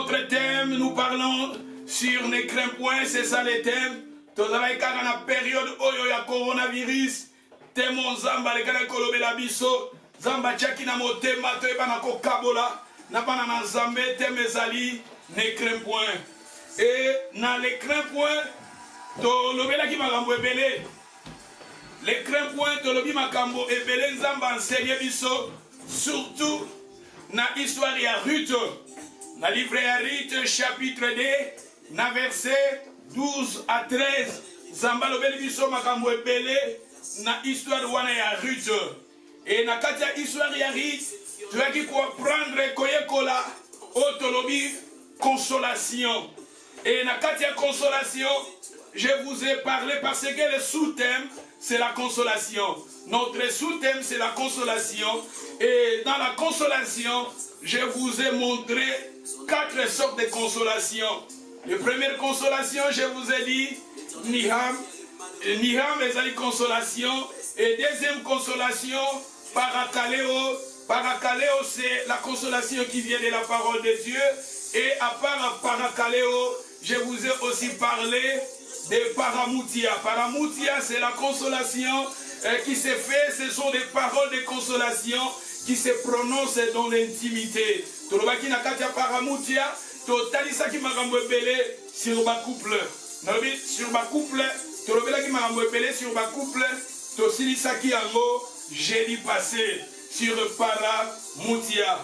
notre thème, nous parlons sur les points, c'est ça les thèmes. Dans la période oyo ya coronavirus, thème Zamba les gars kolobela biso, Zamba tchaki na motema to ebana ko kabola, na bana na Zambé thème ezali les points. Et dans les points, to lobela ki makambo ebele. Les points to lobi makambo ebele Zamba enseigner biso, surtout na histoire ya Ruth. Na livre ya Ruth chapitre 2, na verset 12 à 13, Zamba lobeli biso makambo ebele na histoire wana ya Ruth. Et na kati ya histoire ya Ruth, tu vas comprendre koyekola otolobi consolation. Et na kati ya consolation, je vous ai parlé parce que le sous-thème c'est la consolation. Notre sous-thème c'est la consolation. Et dans la consolation, je vous ai montré 4 sortes de consolation. La première consolation, je vous ai dit, Niham est une consolation. Et deuxième consolation, Parakaleo. Parakaleo, c'est la consolation qui vient de la parole de Dieu. Et à part Parakaleo, je vous ai aussi parlé de Paramoutia. Paramoutia, c'est la consolation qui se fait. Ce sont des paroles de consolation qui se prononcent dans l'intimité. Tolobaki na katia Paramoutia. Totalisa ki makambo ebele sur ba couple. Nalobi sur ba couple, tolobela ki makambo ebele sur ba couple, tosilisa ki yango jeudi passé sur Paramoutia.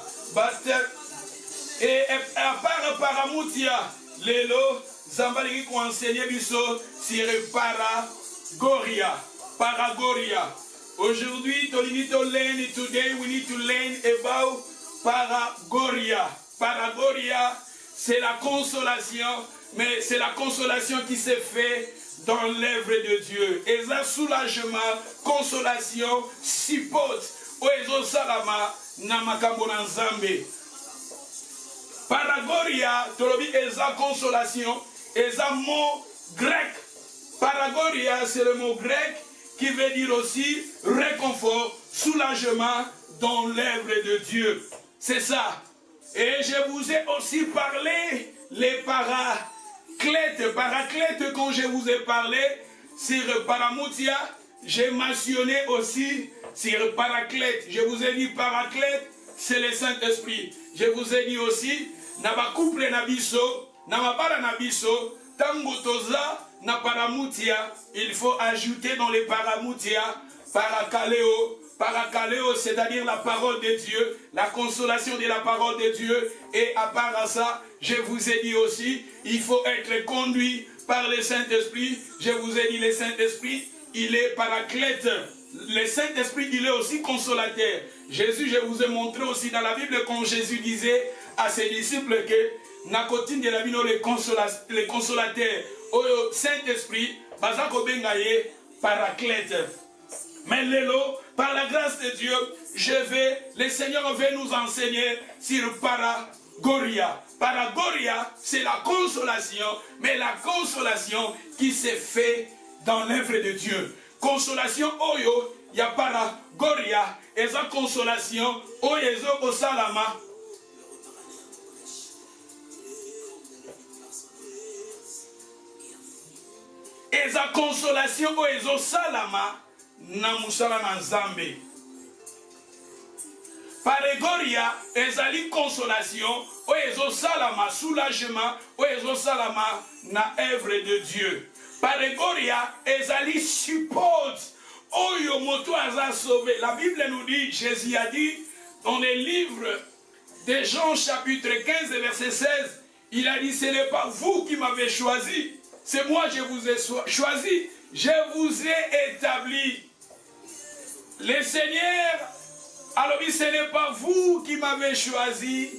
Et à part Paramoutia, lelo Zambali qui enseigné biso sur Paragoria. Paragoria. Aujourd'hui, today we need to learn about Paragoria. Paragoria, c'est la consolation, mais c'est la consolation qui se fait dans l'œuvre de Dieu. Et ça, soulagement, consolation, sipote, oezo salama, namakambo na Nzambe. Paragoria, tolobi eza consolation, eza mot grec. Paragoria, c'est le mot grec qui veut dire aussi réconfort, soulagement dans l'œuvre de Dieu. C'est ça. Et je vous ai aussi parlé les paraclètes. Paraclètes, quand je vous ai parlé sur Paramoutia, j'ai mentionné aussi sur paraclète. Je vous ai dit paraclète, c'est le Saint-Esprit. Je vous ai dit aussi, naba couple nabiso, naba para nabiso, tangotoza na Paramoutia, il faut ajouter dans les Paramoutia, parakaleo. Parakaleo, c'est-à-dire la parole de Dieu, la consolation de la parole de Dieu. Et à part à ça, je vous ai dit aussi, il faut être conduit par le Saint-Esprit. Je vous ai dit, le Saint-Esprit, il est paraclète. Le Saint-Esprit, il est aussi consolateur. Jésus, je vous ai montré aussi dans la Bible, quand Jésus disait à ses disciples que, nakotine de la Bible, les consolateurs, au Saint-Esprit, bazako bengaye, paraclète. Mais Lélo, par la grâce de Dieu, le Seigneur veut nous enseigner sur Paragoria. Paragoria, c'est la consolation, mais la consolation qui s'est faite dans l'œuvre de Dieu. Consolation, oyo, il y a Paragoria, et sa consolation, oyezo osalama. Et sa consolation, oyezo salama. Na musala na Nzambe. Paragoria ezali consolation, oyezo salama soulagement, oyezo salama na œuvre de Dieu. Paragoria ezali support, oyo moto aza sauvé. La Bible nous dit, Jésus a dit dans les livres de Jean chapitre 15 verset 16, il a dit, ce n'est pas vous qui m'avez choisi, c'est moi je vous ai choisi, je vous ai établi. Le Seigneur, alors ce n'est pas vous qui m'avez choisi,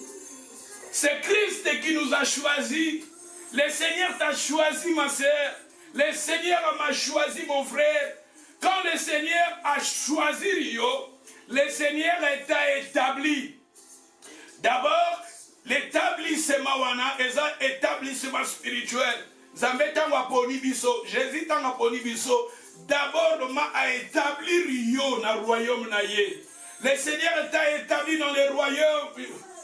c'est Christ qui nous a choisi. Le Seigneur t'a choisi, ma sœur. Le Seigneur m'a choisi, mon frère. Quand le Seigneur a choisi Rio, le Seigneur t'a établi. D'abord, l'établissement wana est un établissement spirituel. Zambé tango aponi biso, Jésus tango aponi biso. D'abord, a établi Rio dans le royaume naïe. Le Seigneur t'a établi dans le royaume,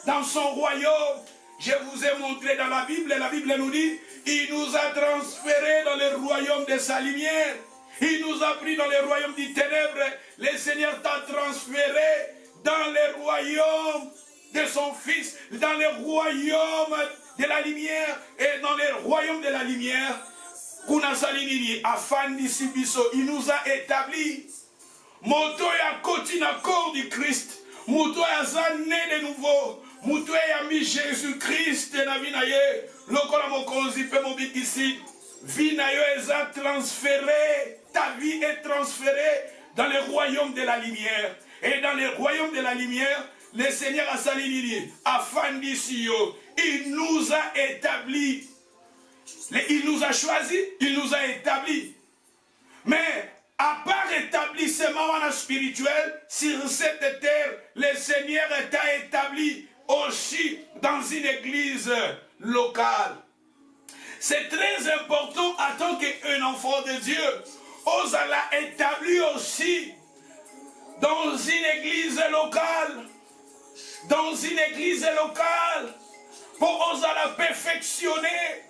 dans son royaume. Je vous ai montré dans la Bible nous dit, il nous a transférés dans le royaume de sa lumière. Il nous a pris dans le royaume du ténèbre. Le Seigneur t'a transféré dans le royaume de son Fils, dans le royaume de la lumière. Et dans le royaume de la lumière, il nous a établis. Moto ya koti na corps du Christ. Moto ya zané de nouveau. Moto ya mis Jésus-Christ na vie na ye. Lokola mokonzi pe mobikisi. Vie na yo eza transféré. Ta vie est transférée dans le royaume de la lumière. Et dans le royaume de la lumière, le Seigneur a salinini. Afin d'ici yo. Il nous a établis. Il nous a choisis. Il nous a établis. Mais à part établissement spirituel sur cette terre, le Seigneur t'a établi aussi dans une église locale. C'est très important en tant qu'un enfant de Dieu. On l'a établi aussi dans une église locale. Dans une église locale. Pour on la perfectionner.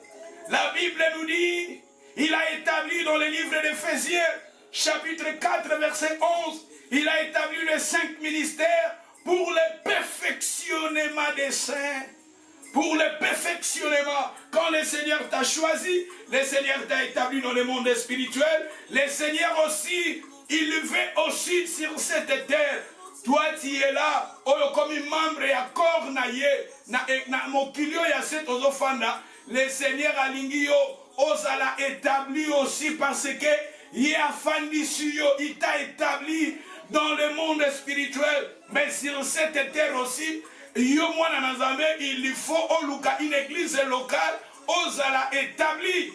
La Bible nous dit, il a établi dans le livre d'Éphésiens, chapitre 4, verset 11, il a établi les 5 ministères pour le perfectionnement des saints. Pour le perfectionnement. Quand le Seigneur t'a choisi, le Seigneur t'a établi dans le monde spirituel, le Seigneur aussi, il veut aussi sur cette terre. Toi, tu es là, comme un membre et à corps naïe, na mokilio ya set ozofanda, le Seigneur a lingio, ozala établi aussi parce que il t'a établi dans le monde spirituel, mais sur cette terre aussi, il faut une église locale, ozala établi.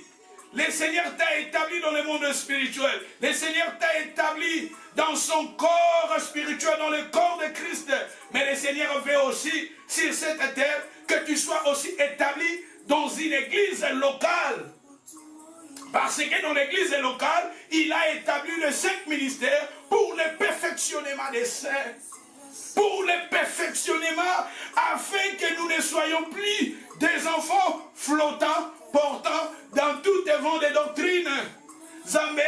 Le Seigneur t'a établi dans le monde spirituel. Le Seigneur t'a établi dans son corps spirituel, dans le corps de Christ. Mais le Seigneur veut aussi, sur cette terre, que tu sois aussi établi dans une église locale. Parce que dans l'église locale, il a établi les 5 ministères pour le perfectionnement des saints. Pour le perfectionnement, afin que nous ne soyons plus des enfants flottants, portant dans toutes les vents de doctrine. Zambé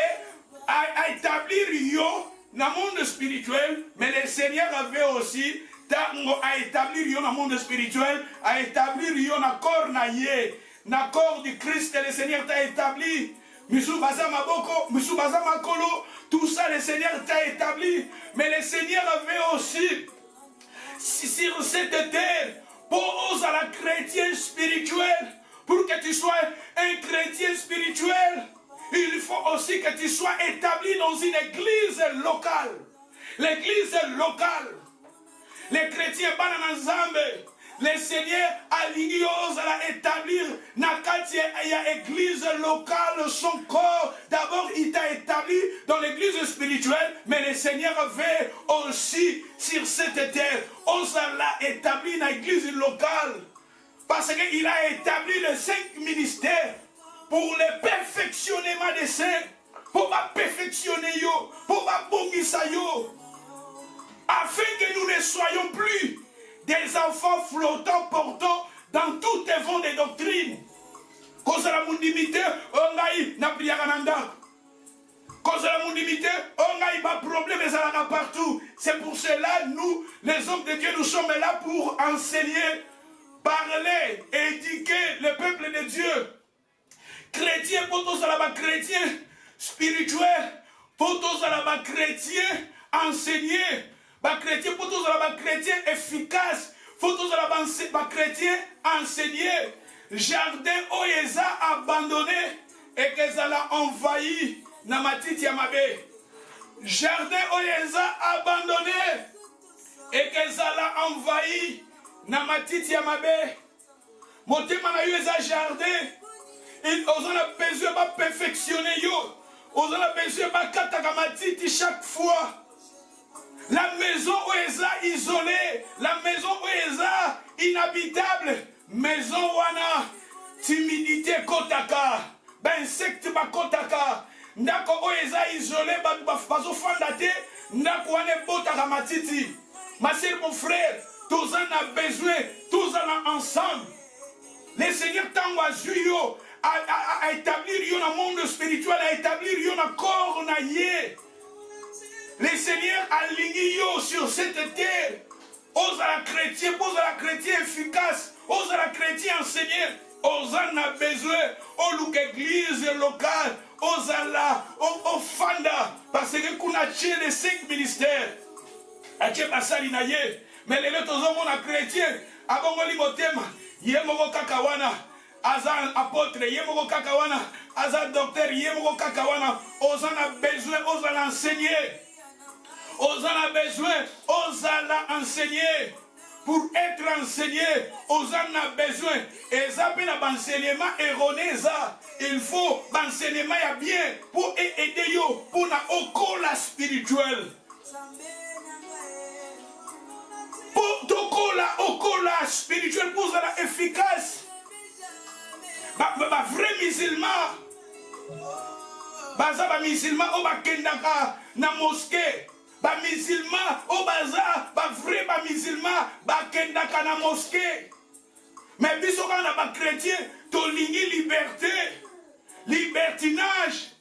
a établi yo dans le monde spirituel, mais le Seigneur avait aussi a établi yo dans le monde spirituel, a établi yo dans le corps naïe. Dans le corps du Christ, le Seigneur t'a établi. Misubaza Maboko, Misubaza Makolo, tout ça le Seigneur t'a établi. Mais le Seigneur avait aussi, sur cette terre, pour la chrétien spirituel, pour que tu sois un chrétien spirituel, il faut aussi que tu sois établi dans une église locale. L'église locale. Les chrétiens Bananazambe. Le Seigneur a établir l'église locale, son corps. D'abord, il t'a établi dans l'église spirituelle, mais le Seigneur veut aussi sur cette terre. On l'a établi dans l'église locale. Parce qu'il a établi les 5 ministères pour le perfectionnement des saints, pour perfectionner yo, pour bongisa yo, afin que nous ne soyons plus des enfants flottants portant dans toutes les vents des doctrines. Cause la mondimité, ongaï na priarananda. Cause la mondimité, ongaï ba problème et ça partout. C'est pour cela nous, les hommes de Dieu, nous sommes là pour enseigner, parler, éduquer le peuple de Dieu. Chrétien, pour tous là-bas, chrétien spirituel, pour tous là-bas, chrétien enseigné. Chrétien, pour tous là-bas, chrétien efficace, pour tous là-bas, chrétien enseigné. Jardin Oyeza abandonné et qu'ils ont envahi Namatiti Yamabe. Jardin Oyeza abandonné et qu'ils ont envahi Namatiti Yamabe. Motema na yo eza jardin. Ils ont besoin de perfectionner yo. Ils ont besoin de kataka matiti chaque fois. La maison où est isolée, la maison où est inhabitable, maison wana, timidité kotaka, insecte ba kotaka, ndako où est isolé, bazo fandate, ndako wane botaka matiti. Ma sœur, mon frère, tous en a besoin, tous en a ensemble. Le Seigneur tango azui yo a établir yo dans le monde spirituel, a établir yo dans le corps na ye. Le Seigneur a ligné yo sur cette terre. Ose à la chrétien, ose à la chrétien efficace, ose à la chrétien enseigné. Ose a besoin, au look église locale, ose à la, au fanda, parce que qu'on a tué les 5 ministères. A tué Basali na ye, mais les autres hommes on a chrétien, avant on limotema, yemoko kakawana, aza apôtre, yemoko kakawana, aza docteur, yemoko kakawana, ose a besoin, ose à l'enseigner. Ose a besoin, ose à l'enseigner. Pour être enseigné, ose a besoin. Et ça peut l'enseignement erroné. Il faut l'enseignement bien pour aider yo pour na okola spirituel. Pour tokola okola spirituel pour être efficace. Vrai musulman. Baza musulman au bakendaka na mosquée. Ba musulman au bazar, ba vrai ba musulman, ba kendaka na mosquée. Mais biso kana ba chrétien, to lingi liberté, libertinage.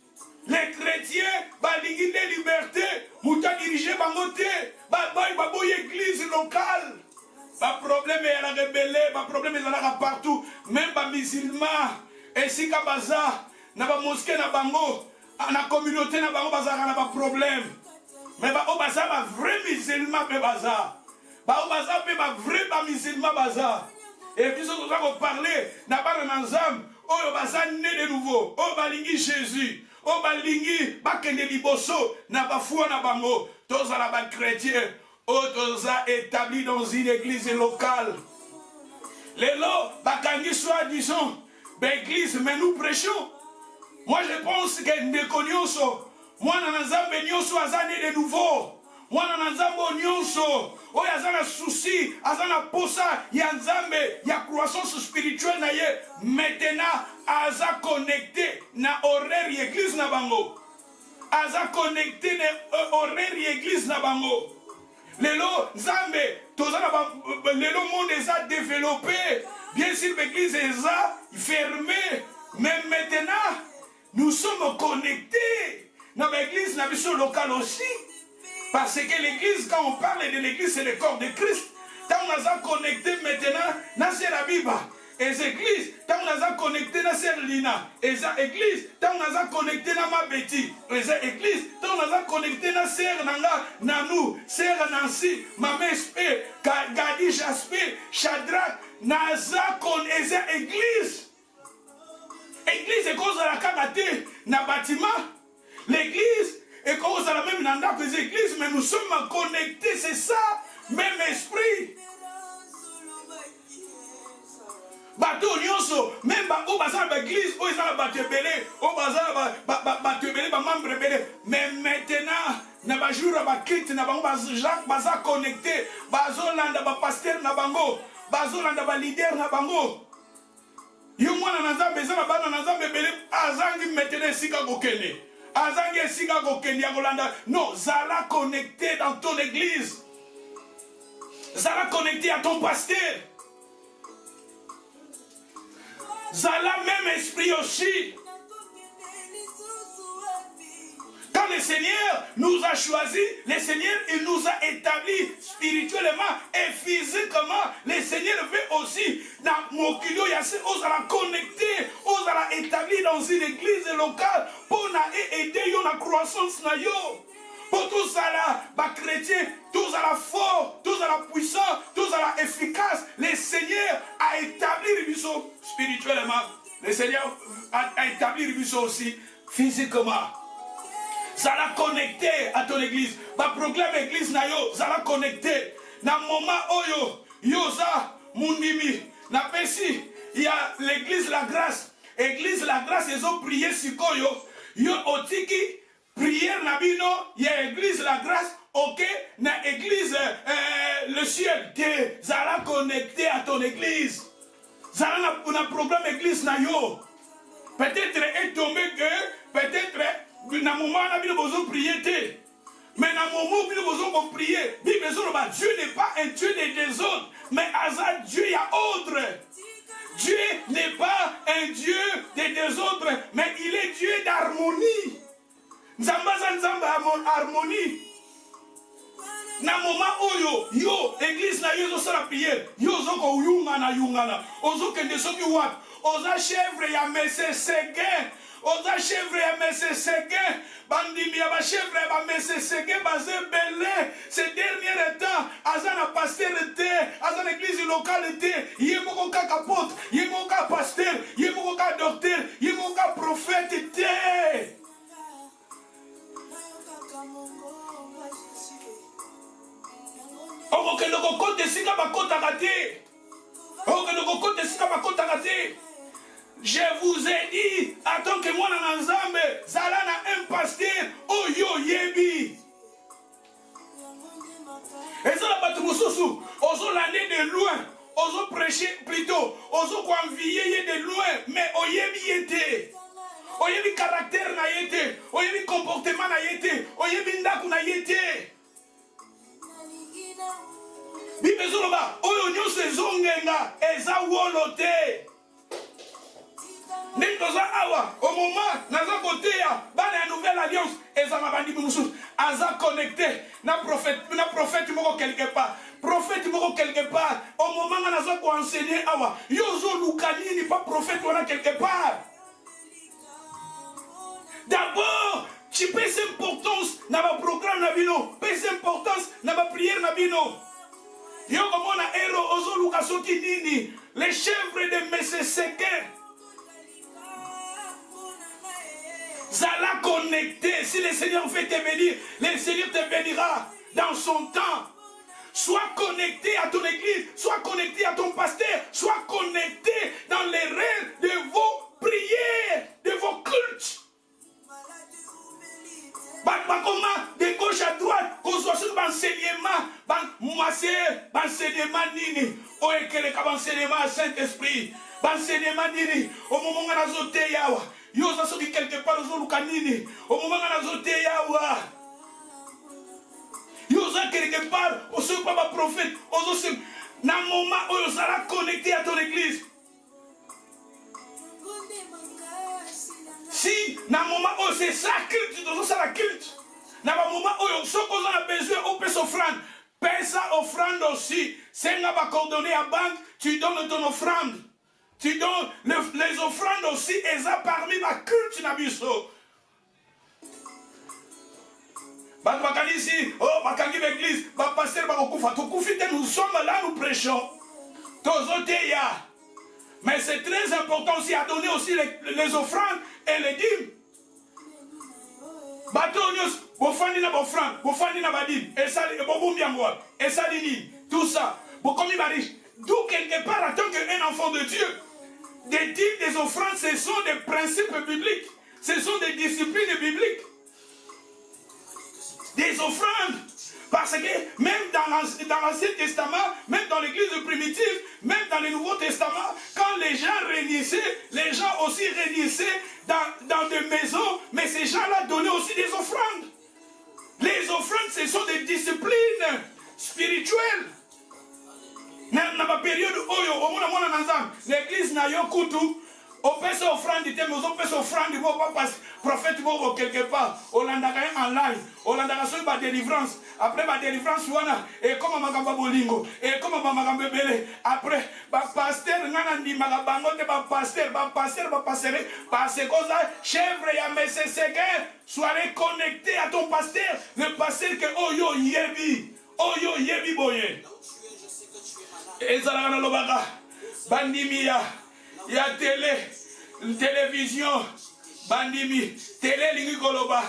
Les chrétiens, ba lingi de liberté, muta diriger bango te, ba boy église locale. Ba problème est la rebelle, ba problème est là partout, même ba musulman, et si ka bazar, na ba mosquée na bango, na communauté na bango bazar na ba problème. Mais au bazar, ba vrai musulman pe bazar. Au bazar, ba vrai ba musulman bazar. Et puis on va parler, n'a pas de nanzam, au bazar né de nouveau, au balingi Jésus, au balingi bakende liboso, n'a pas foi na bango, tous à la bas chrétien, tous à établi dans une église locale. Les lots, bakangi soit disons, l'église, mais nous prêchons. Moi je pense que nous connaissons. Moi, nanzambe nyonso azane de nouveau. Moi, nanzambo nyonso. Oyo azana souci, azana posa, ya nzambe, ya croissance spirituelle na ye. Maintenant, aza connecté na horaire église na bango. Aza connecté na horaire église na bango. Lelo, nzambe, lelo monde eza développé. Bien sûr, l'église eza fermée. Mais maintenant, nous sommes connectés. Dans l'église, dans la locale aussi. Parce que l'église, quand on parle de l'église, c'est le corps de Christ. Quand on a connecté maintenant, c'est la Bible. Et l'église, quand on a connecté, c'est Lina. Et l'église, quand on a connecté, c'est ma Betty. Et l'église, quand on a connecté, c'est Nanga, Nanou, c'est Nancy, Maman Espé, Gadi Jaspé, Shadrach, Naza, connecté, église. Église est cause de la kagate, na bâtiment. L'église est comme ça la même nanda que les églises, mais nous sommes connectés, c'est ça, même esprit. Bateau nyonso, même au bazar l'église, au bazar batebele, au bazar batebele, membre belé. Mais maintenant, na bajura bakite na bango Jacques bazar connecté, bazolanda ba pasteur na bango, bazolanda ba leader na bango. Yo mwana na nzambe za bana na nzambe belé azangi maintenant sika kokene. Azangi sika kokende ya kolanda. Non, zala connecté dans ton église. Zala connecté à ton pasteur. Zala même esprit aussi. Quand le Seigneur nous a choisis, le Seigneur il nous a établis spirituellement et physiquement. Le Seigneur veut aussi, dans mon kilo, on va la connecter, on va la établir dans une église locale pour aider la croissance. Pour tous les chrétiens, tous à la fort, tous à la puissance, tous à la efficace. Le Seigneur a établi le buisson spirituellement. Le Seigneur a établi le buisson aussi physiquement. Ça l'a connecté à ton église. Ba proclame église na yo, ça l'a connecté. Na moment oyo, yoza mundimi. Na pesi, il y a l'église la grâce. Église la grâce, ils ont prié sikoyo. Yo otiki, prière na bino, il y a église la grâce. Ok, na église le ciel. Ça l'a connecté à ton église. Ça l'a programme église na yo. Peut-être est tombé que, peut-être na moment na bino besoin prier. Mais dans le moment où nous besoin prier, Dieu n'est pas un Dieu des autres, mais Dieu il y a autre. Dieu harmonie. Na moment oyo yo église na yo zo la prière yo zo ko yungana ozo kende soki wat oza chèvre ya messe Seguin oza chèvre ya messe Seguin bandimi ya ba chèvre ya ba messe Seguin baze belé ces derniers temps aza na pasteur te aza na église locale te ye moko ka apôtre ye moko ka pasteur ye moko ka docteur ye moko ka prophète te. Je vous ai dit, en tant que moi dans l'ensemble, Zala na un pasteur, oh yo yebi. Et ça la batumususu, ozo l'année de loin, ozo prêcher plutôt, ozo convier de loin, mais oh yebi yete. Oh yebi caractère na yete, oh yebi comportement na yete, oh yebi ndaku na yete. Bibezoloba, oyo nyonso ezongenga eza wolo te. Ndenge toza awa, au moment naza koteya bana ya nouvelle alliance ezanga bandimi mosusu aza connecté na prophète moko quelque part. Prophète moko quelque part. Au moment nga naza ko enseigner awa, yo ozoluka nini pas prophète wana quelque part. D'abord, tu pèses importance na ba programme na bino, pèses importance na ba prière na bino. Yo komona héros ozoluka soki nini, les chèvres de Messe Seguin. Zala connecté, si le Seigneur fait te bénir, le Seigneur te bénira dans son temps. Sois connecté à ton église, sois connecté à ton pasteur, sois connecté dans les règles de vos prières, de vos cultes. De gauche à droite, qu'on soit sur l'enseignement, l'enseignement nini, au enseignement à Saint-Esprit, l'enseignement nini, au moment où on a zoté yawa, yo ça qui quelque part aux oluka nini, au moment où on a zoté yawa, yo ça quelque part, au seul pas prophète, au seul, dans le moment où on sera connecté à ton église. Si, dans le moment où c'est ça culte, c'est la culte. Dans le moment où ce qu'on a besoin, on peut s'offrande. Paye ça offrande aussi. C'est n'a pas coordonné à banque, tu donnes ton offrande. Tu donnes les offrandes aussi, et ça parmi ma culte nabiso. Ici, oh, bakangi l'église, ba pasteur bakokufa, nous sommes là, nous prêchons. Tozoteya. Mais c'est très important aussi à donner aussi les offrandes et les dîmes. Batonios, bofani na bofrande, bofani na badim, et ça, et ça, tout ça. Bokomi bariche. D'où quelque part, en tant qu'un enfant de Dieu, des dîmes, des offrandes, ce sont des principes bibliques. Ce sont des disciplines bibliques. Des offrandes. Parce que même dans l'Ancien Testament, même dans l'Église primitive, même dans le Nouveau Testament, quand les gens réunissaient, les gens aussi réunissaient dans des maisons, mais ces gens-là donnaient aussi des offrandes. Les offrandes, ce sont des disciplines spirituelles. Dans la période où l'Église n'a pas de on peut s'offrande, on peut s'offrande, prophète quelque part, on l'a en live, on l'a en délivrance, après ma délivrance, et comme ma bolingo, et comme ma bébé, après, pasteur, pasteur, parce que chèvre et Messe Seguin, soyez connectés à ton pasteur, le pasteur que oh yo yebi boye. Et ça la lobaka, bandimia. Il y a télévision, bandimi, télé, lingikoloba,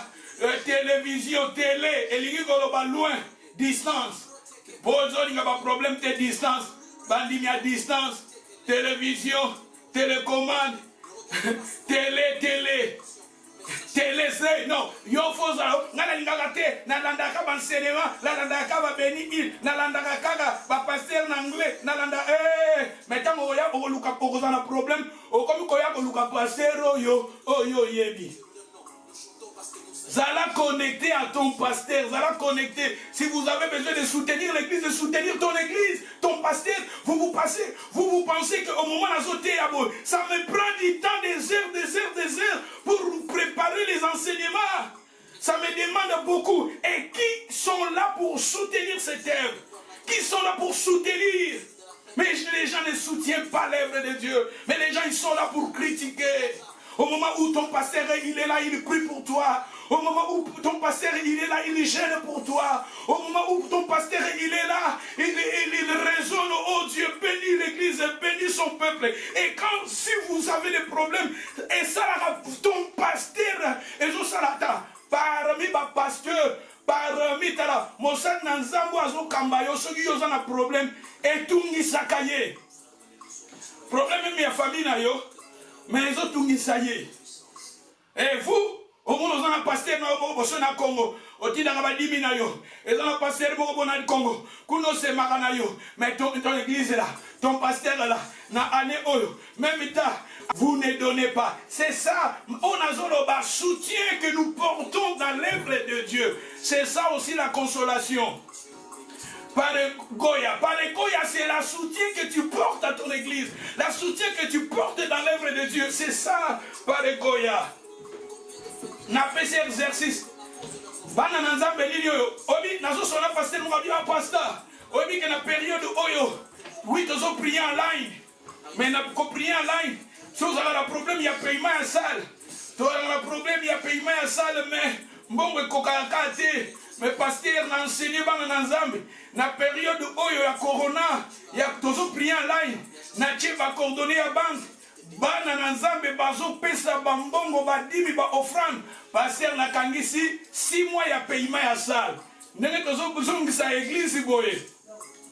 télévision, télé, et lingikoloba loin, distance. Bozo, il n'y a pas de problème de distance, bandimi à distance, télévision, télécommande, télé, non, yo faut ça, nalanda te, nalanda ka bansenement, nalanda ka ba beni il, nalanda ka ba pasteur en anglais, nalanda mais tant oya o luka poko za na problème, o comme koya ko luka pasteur yo yebi. Zala connecté à ton pasteur, Zala connecté. Si vous avez besoin de soutenir l'église, de soutenir ton église, ton pasteur, vous pensez qu'au moment où ça me prend du temps, des heures pour préparer les enseignements. Ça me demande beaucoup. Et qui sont là pour soutenir cette œuvre? Qui sont là pour soutenir? Mais les gens ne soutiennent pas l'œuvre de Dieu. Mais les gens, ils sont là pour critiquer. Au moment où ton pasteur, il est là, il prie pour toi. Au moment où ton pasteur, il est là, il gêne pour toi. Au moment où ton pasteur, il est là, il résonne, oh Dieu, bénis l'église, bénis son peuple. Et quand, si vous avez des problèmes, et ça, ton pasteur, et ça, parmi ma pasteur, parmi tala, Mossad Nanzambo azo kambayo, ceux qui ont un problème, et tout n'y sakaye. Problème même la famille na yo, mais les autres tout n'y saye. Et vous, au moins nous avons pasteur na Congo, au titre de 10 000 yo, et nous avons pasteur na Congo, kuno se marana yo, mais ton église là, ton pasteur là, na année oyo, même temps. Vous ne donnez pas. C'est ça. On a le soutien que nous portons dans l'œuvre de Dieu. C'est ça aussi la consolation. Par Goya, c'est le soutien que tu portes à ton église. Le soutien que tu portes dans l'œuvre de Dieu. C'est ça, par Goya. N'a pas cet exercice. Bana nanzambe nini oyo. Obi nazo sona pasteur mugabi wa pasteur. Obi que na période oyo. Oui, tozo prier en ligne. Mais na ko prier en ligne. Si vous avez un problème, il y a paiement à salle. Si vous avez un problème, il y a paiement à salle, mais bon, mais pasteur n'a enseigné dans l'ensemble. Dans la période où il y a corona, il y a toujours prié en ligne. Natie va coordonner à banque. Bana nanzambe bazo pesa bambongo badimi ba offrande. Pasteur na kangisi 6 mois il y a paiement à salle. N'est-ce pas besoin de sa église boye.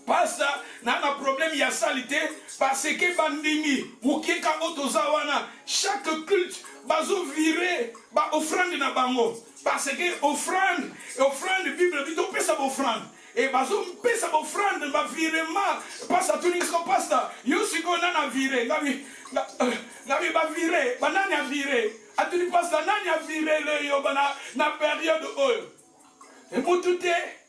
Pasteur, n'a un problème, il y a salité, parce que bandimi, ou qui est otozawana, chaque culte, bazo viré, ba offrande na bango. Parce que offrande, Bible dit, on peut ça offrande. Et bazo peut ça offrande, ba virement, passe à tout le monde, pasteur, yo si go nana viré, nabi ba viré, ba nani a viré, à tout le pasteur, nani a viré le yo, na période oyo. Et pour tout est,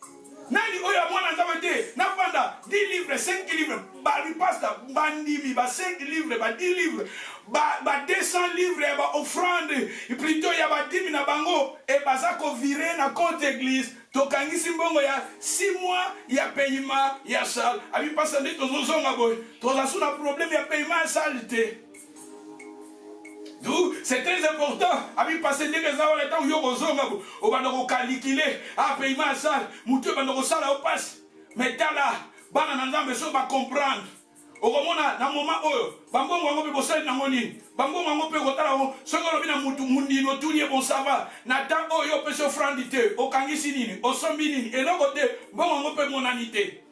Nani oya mwana nzabete na panda 10 livres 5 livres ba ripasta bandimi ba 5 livres ba 10 livres ba 200 livres ba offrande et plutôt ya ba 10 na bango et bazako virer na compte église to kangisi mbongo ya 6 mois ya paiement ya salle abi pasa ndi to zonga boy to za suna problème ya paiement ya salle. D'où c'est très important. Abi passer des raisons le temps où yo kozonga o bana ko calculer a paiement ça mutu bana ko sala au passe mais tala bana nzambe so ba comprendre o komona na moment oyo bambongo ngo be bosali na ngoni bambongo ngo pe ko tala o so ngo bina mutu mundi no tuni bon ça va na temps oyo pe so frandité o kangisi nini o sombi nini et là côté bongo ngo pe monanité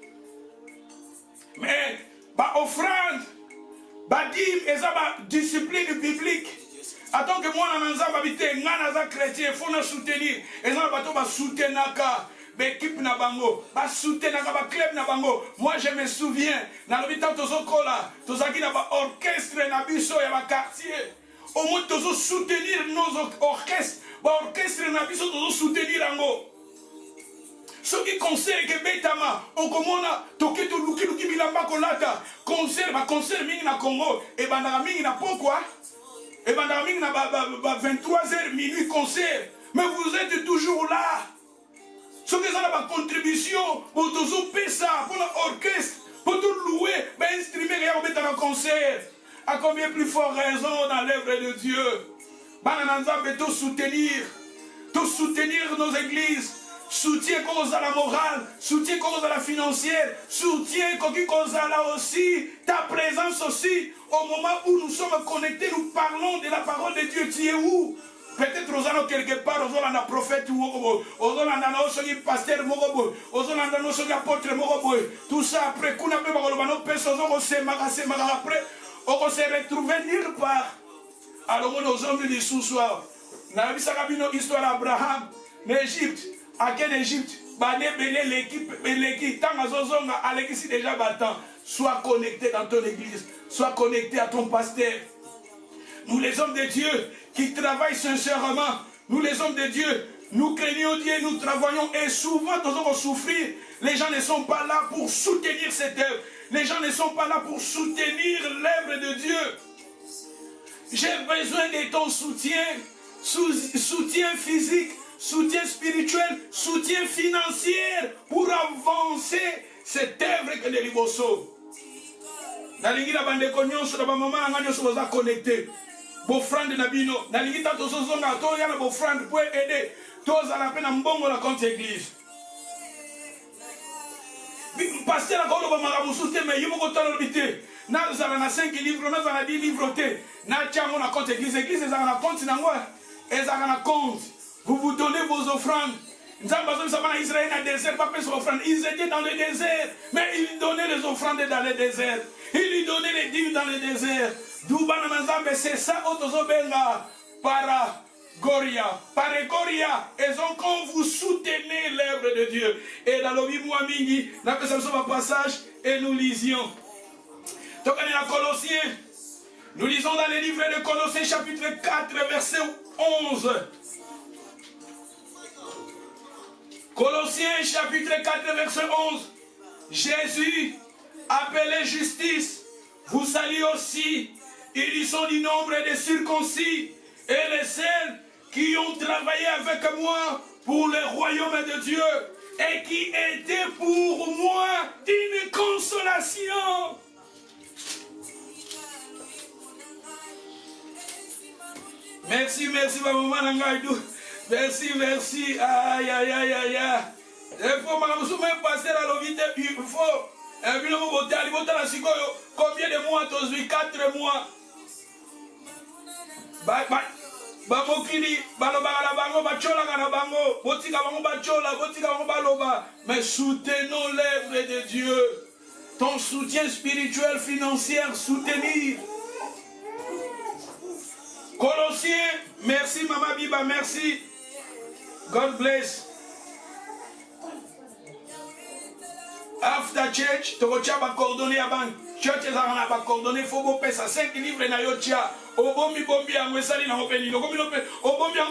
mais ba offrande badim eza ba discipline biblique. Attends que moi dans nzamba bité ngana za chrétien faut na soutenir eza bato ba soutenaka l'équipe na bango ba soutenaka ba club na bango. Moi je me souviens na l'hôpital tozokola tozaki na ba orchestre na biso ya ba quartier au moins tozo soutenir nos orchestres ba orchestre na biso tozo soutenir ango. Ce qui concerne que Betama, on commande, toke to luki bilamba kolata, concert mingi na Congo, et bandara mingi na pourquoi? Et bandara mingi na 23h minuit concert, mais vous êtes toujours là. Ce qui est la contribution, pour tout ça, pour l'orchestre, pour tout louer, ben instrumer et mettre en concert. À combien plus fort raison dans l'œuvre de Dieu? Banananza veut tout soutenir nos églises. Soutien cause à la morale, soutien cause à la financière, soutien cause à la aussi, ta présence aussi. Au moment où nous sommes connectés, nous parlons de la parole de Dieu. Tu es où? Peut-être aux allons quelque part, aux allons un prophète, aux allons un pasteur, aux allons un apôtre, tout ça après, qu'on a pu après, on s'est retrouvé nulle part. Alors, nos hommes du sous-soir, dans la histoire d'Abraham, l'Égypte. À quelle Égypte, l'équipe, tant à l'église déjà battant, sois connecté dans ton église, sois connecté à ton pasteur. Nous les hommes de Dieu qui travaillent sincèrement, nous les hommes de Dieu, nous craignons Dieu, nous travaillons et souvent nous allons souffrir. Les gens ne sont pas là pour soutenir cette œuvre. Les gens ne sont pas là pour soutenir l'œuvre de Dieu. J'ai besoin de ton soutien, soutien physique, soutien spirituel, soutien financier pour avancer cette œuvre que les liboso. Nalingi na bande konyonso na ba mama nga nyonso boza connecté. Bo friend na bino, nalingi ta to zonga to yana bo friend pour aider. Toza la peine mbongo la compte église. Pasteur la kolo ba marabu soutien mais yimo ko talo bité. Na zala na 5 livres, na zala 10 livres té. Na tiango na compte église, église zala na compte na ngwa. Ezala na compte. Vous vous donnez vos offrandes. Israël n'a désert, pas ses offrandes. Ils étaient dans le désert, mais ils donnaient les offrandes dans le désert. Ils lui donnaient les dîmes dans le désert. C'est ça, Otozobenga, Paragoria. Paragoria, et donc quand vous soutenez l'œuvre de Dieu. Et dans le Mouamini, nous avons un passage et nous lisions. Donc, on est à Colossiens. Nous lisons dans les livres de Colossiens, chapitre 4, verset 11. Colossiens chapitre 4 verset 11. Jésus, appelé justice, vous salue aussi. Ils y sont du nombre des circoncis et les seuls qui ont travaillé avec moi pour le royaume de Dieu et qui étaient pour moi une consolation. Merci, merci, maman Nangaïdou. Merci, merci. Aïe, aïe, aïe, aïe, aïe. Il faut même passer à l'ovité. Il faut. Combien de mois? 4 mois. Mais soutenons l'œuvre de Dieu. Ton soutien spirituel, financier, soutenir. Colossiens, merci Maman Biba, merci. God bless. After church, tu vas coordonner à banque. Church est en train de coordonner, il faut que 5 livres na yotia. Obomi bombi en wesali na openi. Obomi en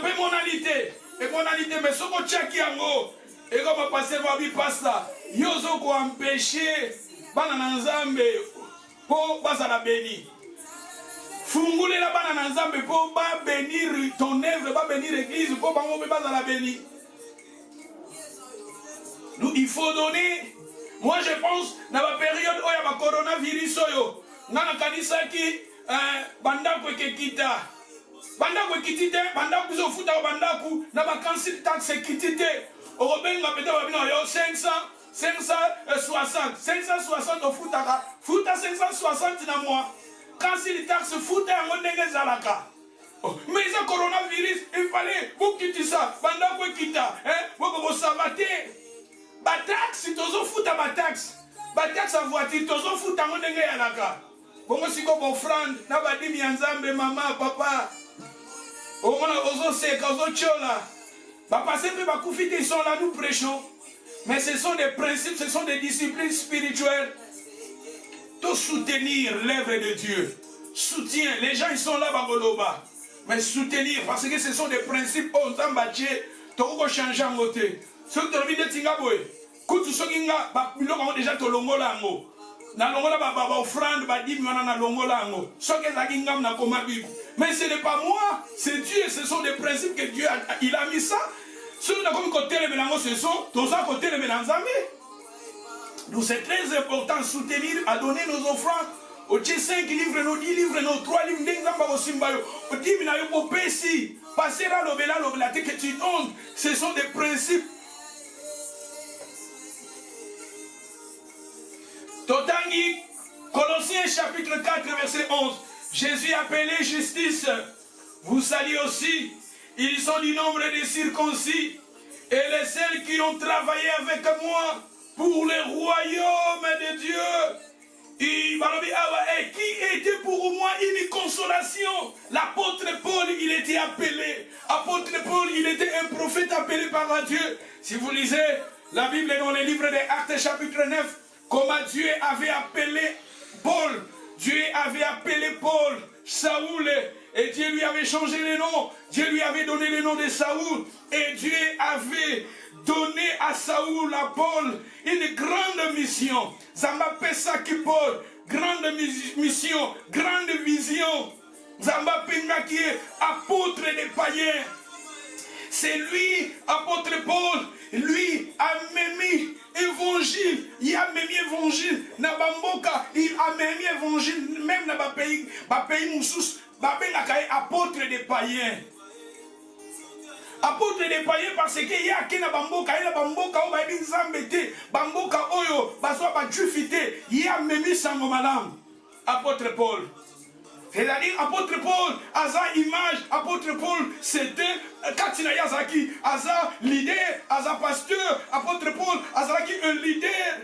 peu monalité. Et monalité, mais ce que tu as qui ango. Et comme passer voir bi pasta. Yozo ko empêcher bana nzambe pour basa la béni. Fungule la bana nzambe pour ba bénir ton œuvre, ba bénir l'église pour ba mo basa la béni. Nous il faut donner. Moi je pense dans la période où il y a le coronavirus, nana kanisa ki bandaku ekekita. Bandaku ekitite, bandaku zofuta bandaku na ba cancel tax ekitite. Obenga peta babina yo 560 ofuta futa 560 na mois. Cancel tax futa yango ndenge zalaka. Mais le coronavirus, il fallait beaucoup ça. Bandaku ekita, vous savate. Batax, tozo futa batax. Batax en voiture, tozo futa ndenge yalaka. Bongo siko bofrande, na badimi nzambe maman papa. Omona ozo seka ozo chola. Papa sempre bakufite ils sont là nous prêchons. Mais ce sont des principes, ce sont des disciplines spirituelles. Tout soutenir l'œuvre de Dieu. Soutien, les gens ils sont là bagoloba. Mais soutenir parce que ce sont des principes on tambache, toko changer en côté. Ceux qui ont mis des tingaboué, quand ceux qui ont déjà to longolango, na longola ba offrande ba di mwana na longolango, ceux qui ont ngam na koma bible. Mais ce n'est pas moi, c'est Dieu, ce sont des principes que Dieu il a mis ça. Ceux qui ont comme côté les mélanges ce sont, tous à côté les mélanges. Donc c'est très important soutenir, à donner nos offrandes. Au 5 livres, nos 10 livres, nos 3 livres, au 10 000 pessi, passer à l'obéla, que tu donnes, ce sont des principes. Totangi, Colossiens chapitre 4, verset 11. Jésus appelé justice, vous saluez aussi. Ils sont du nombre des circoncis et les seuls qui ont travaillé avec moi pour le royaume de Dieu. Et qui était pour moi une consolation. L'apôtre Paul, il était appelé. Apôtre Paul, il était un prophète appelé par Dieu. Si vous lisez la Bible dans les livres des Actes chapitre 9, comment Dieu avait appelé Paul. Dieu avait appelé Paul, Saoul, et Dieu lui avait changé le nom. Dieu lui avait donné le nom de Saoul. Et Dieu avait donné à Saoul, à Paul, une grande mission. Zamba Pesaki Paul, grande mission, grande vision. Zamba Penga qui est apôtre des païens. c'est lui, apôtre Paul, lui a mis évangile, il a mis évangile, na bamboka, il a mis évangile, même dans le pays moussous, apôtre des païens. Apôtre des païens parce qu'il y a qui na bamboka, il y a bamboka, on va dire zambete, bamboka oyo, baswa ba jufite, il y a mis sango madame. Apôtre Paul. C'est-à-dire, apôtre Paul, Aza image, apôtre Paul, c'était Katina Yazaki, Aza leader, Aza pasteur, apôtre Paul, Azaki un leader,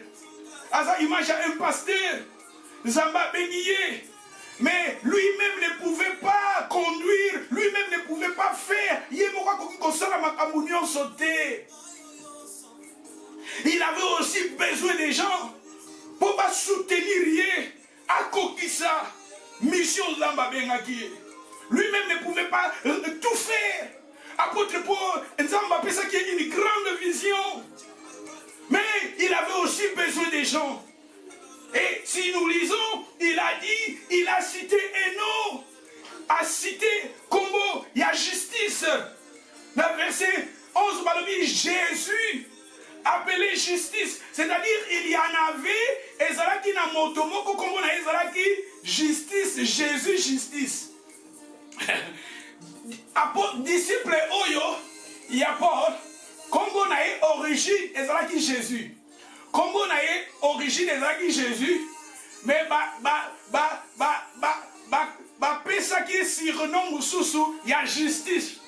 Aza image à un pasteur, Zamba Benguié. Mais lui-même ne pouvait pas conduire, lui-même ne pouvait pas faire. Il avait aussi besoin des gens pour pas soutenir rien à Kokissa. Mission Zamba Bengaki. Lui-même ne pouvait pas tout faire. Apôtre Paul, Zamba Pesa qui a une grande vision. Mais il avait aussi besoin des gens. Et si nous lisons, il a dit, il a cité Eno, a cité Combo, il y a justice. Dans le verset 11, Jésus appelé justice. C'est-à-dire, il y en avait, Ezalaki na motomoko, Combo na Ezalaki, justice, Jésus, justice. Disciple Oyo, il y a Paul, Combo na origine, Ezalaki Jésus. Congo na origine ezalaki Jésus, mais pesa qui est surnom mususu, il y a justice.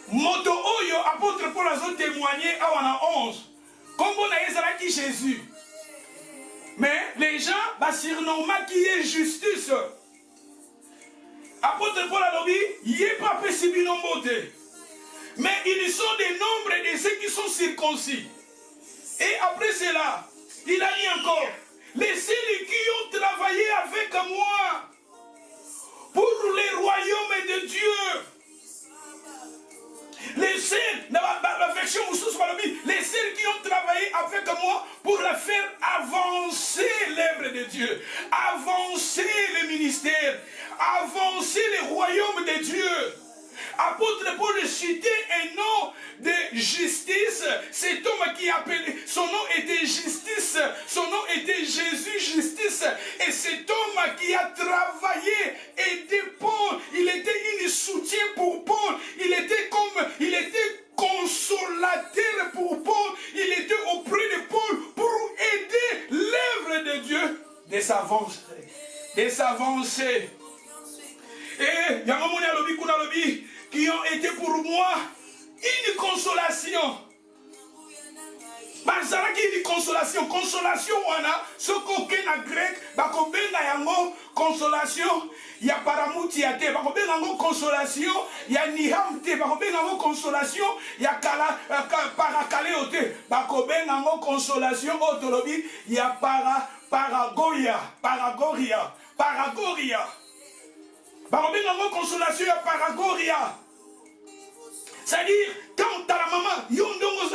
Moto oyo apôtre Paul a témoigné à 11. Congo na ezalaki Jésus. Mais les gens surnomment qui est justice. Apôtre Paul a dit, il n'y a pas possible nomboté. Mais ils sont des nombres de ceux qui sont circoncis. Et après cela, il a dit encore, les ceux qui ont travaillé avec moi pour les royaumes de Dieu. Les ceux, la version les ceux qui ont travaillé avec moi pour faire avancer l'œuvre de Dieu, avancer le ministère, avancer les royaumes de Dieu. Apôtre Paul citait un nom de justice. Cet homme qui appelait, son nom était justice, son nom était Jésus justice. Et cet homme qui a travaillé, aidé Paul, il était un soutien pour Paul, il était consolateur pour Paul, il était auprès de Paul pour aider l'œuvre de Dieu de s'avancer. Et Yamamoni Alobi Kuna Lobi qui ont été pour moi une consolation. Bazaraki une consolation. Consolation wana, ce qu'aucun en grec, bakobenga yango consolation, il y a paramouti à te, bakobenga yango consolation, il y a niham te, bakobenga yango consolation, il y a parakale au te, bakobenga yango consolation, otolobi, il y a paragoria. Bakobenga consolation ya paragoria. C'est-à-dire, quand ta maman, yondongo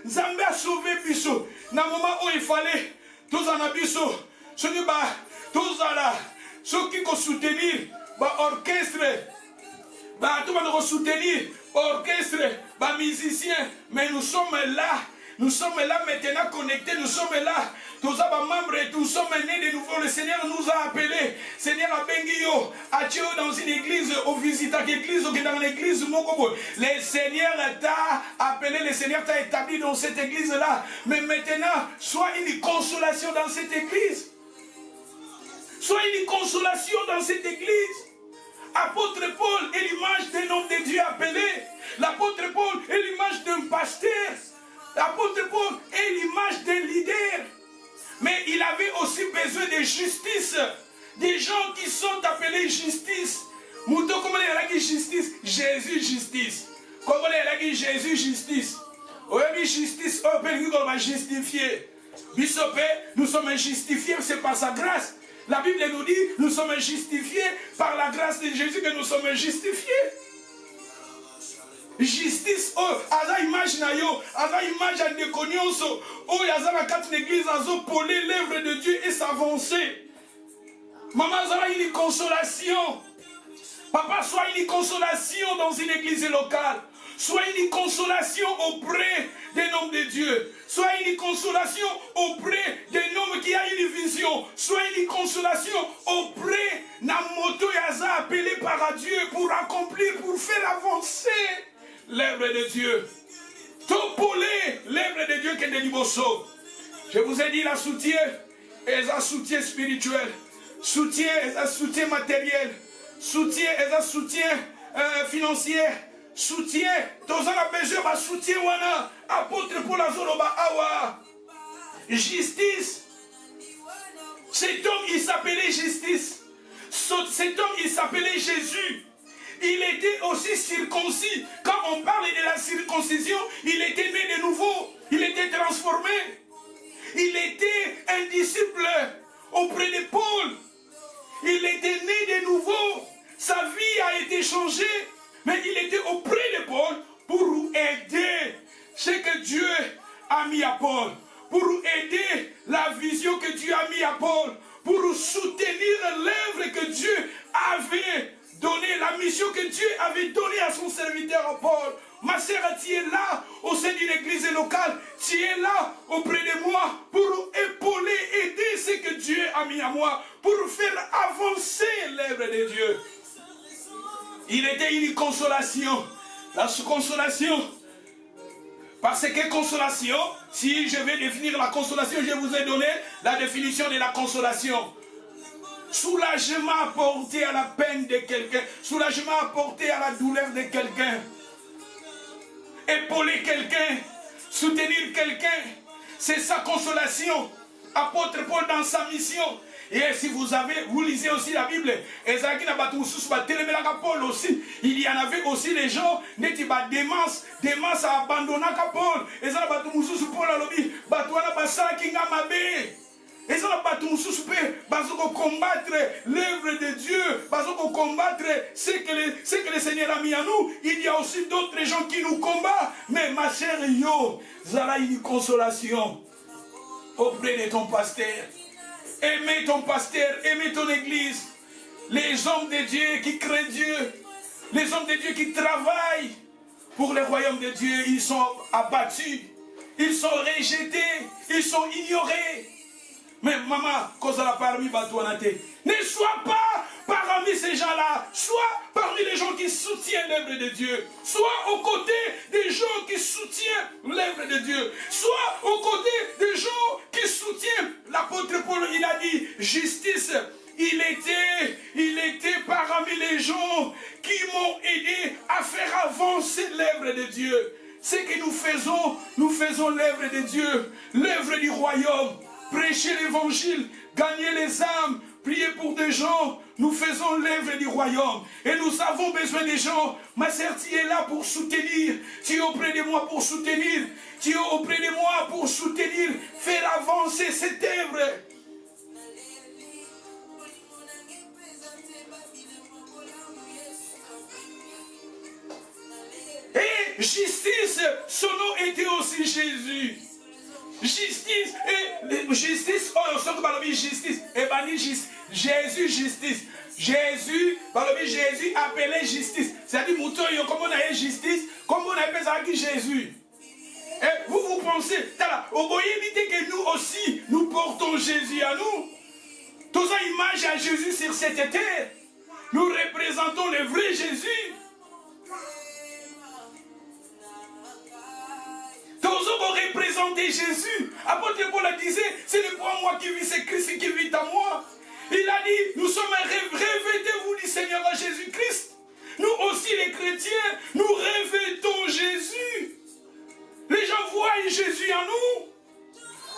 Zambé a sauvé biso. Na moment où il fallait, tous en abisso, ceux qui tous là, ceux qui soutenir, orchestre, tout le monde soutenir, orchestre, musicien, mais nous sommes là maintenant connectés, nous sommes là. Tous les membres et tous sommes nés de nouveau. Le Seigneur nous a appelés. Seigneur a benguio, a tué dans une église, au visiteur l'église, ou dans l'église Mokobo. Le Seigneur t'a appelé, le Seigneur t'a établi dans cette église-là. Mais maintenant, sois une consolation dans cette église. Sois une consolation dans cette église. Apôtre Paul est l'image d'un homme de Dieu appelé. L'apôtre Paul est l'image d'un pasteur. L'apôtre Paul est l'image d'un leader. Mais il avait aussi besoin de justice. Des gens qui sont appelés justice. Mouto, comment il a dit justice? Jésus justice. Comment il a dit Jésus justice? On a dit justice, on peut justifier. Nous sommes justifiés, c'est par sa grâce. La Bible nous dit, nous sommes justifiés par la grâce de Jésus que nous sommes justifiés. Justice, aza image na yo, aza image à déconionso, aza la carte d'église, aza poler l'œuvre de Dieu et s'avancer. Maman, aza une consolation. Papa, sois une consolation dans une église locale. Sois une consolation auprès d'un homme de Dieu. Sois une consolation auprès d'un homme qui a une vision. Sois une consolation auprès d'un moto yaza appelé par Dieu pour accomplir, pour faire avancer l'œuvre de Dieu. Topolé, l'œuvre de Dieu qui est de Liboso. Je vous ai dit la soutien, et un soutien spirituel, soutien, et un soutien matériel, soutien, et un soutien financier, soutien, tous on a besoin de soutien, apôtre pour la zone awa, justice. Cet homme, il s'appelait justice. Cet homme, il s'appelait Jésus. Il était aussi circoncis. Quand on parle de la circoncision, il était né de nouveau. Il était transformé. Il était un disciple auprès de Paul. Il était né de nouveau. Sa vie a été changée. Mais il était auprès de Paul pour aider ce que Dieu a mis à Paul. Pour aider la vision que Dieu a mis à Paul. Pour soutenir l'œuvre que Dieu avait donnée, la mission que Dieu avait donnée à son serviteur Paul. Ma sœur, tu es là au sein d'une église locale. Tu es là auprès de moi pour épauler, aider ce que Dieu a mis à moi. Pour faire avancer l'œuvre de Dieu. Il était une consolation. La consolation. Parce que consolation, si je vais définir la consolation, je vous ai donné la définition de la consolation. Soulagement apporté à la peine de quelqu'un. Soulagement apporté à la douleur de quelqu'un. Épauler quelqu'un. Soutenir quelqu'un. C'est sa consolation. Apôtre Paul dans sa mission. Et si vous lisez aussi la Bible, Paul aussi, il y en avait aussi les gens, Démence a abandonné Paul. Et ça Paul a dit, et ça combattre l'œuvre de Dieu, combattre ce que le Seigneur a mis à nous. Il y a aussi d'autres gens qui nous combattent. Mais ma chère Yo, Zara une consolation auprès de ton pasteur. Aimez ton pasteur, aimez ton église. Les hommes de Dieu qui craignent Dieu, les hommes de Dieu qui travaillent pour le royaume de Dieu, ils sont abattus, ils sont rejetés, ils sont ignorés. Mais maman, ne sois pas parmi ces gens-là, sois parmi les gens qui soutiennent l'œuvre de Dieu, sois aux côtés des gens qui soutiennent l'œuvre de Dieu, sois aux côtés des gens qui soutiennent. L'apôtre Paul, il a dit justice. Il était parmi les gens qui m'ont aidé à faire avancer l'œuvre de Dieu. Ce que nous faisons l'œuvre de Dieu, l'œuvre du royaume. Prêcher l'évangile, gagner les âmes, prier pour des gens. Nous faisons l'œuvre du royaume. Et nous avons besoin des gens. Ma sœur, tu es là pour soutenir. Tu es auprès de moi pour soutenir. Tu es auprès de moi pour soutenir. Faire avancer cette œuvre. Et justice, son nom était aussi Jésus. Justice et justice, justice, et bani justice, Jésus justice, Jésus appelé justice. C'est-à-dire, comme on a justice, comme on appelle ça Jésus. Et vous pensez, vous voyez que nous aussi, nous portons Jésus à nous. Tous une image à Jésus sur cette terre. Nous représentons le vrai Jésus. Vous représentez Jésus. Apôtre Paul disait, ce n'est pas moi qui vis, c'est Christ qui vit en moi. Il a dit, nous sommes revêtez-vous du Seigneur Jésus-Christ. Nous aussi les chrétiens, nous revêtons Jésus. Les gens voient Jésus en nous.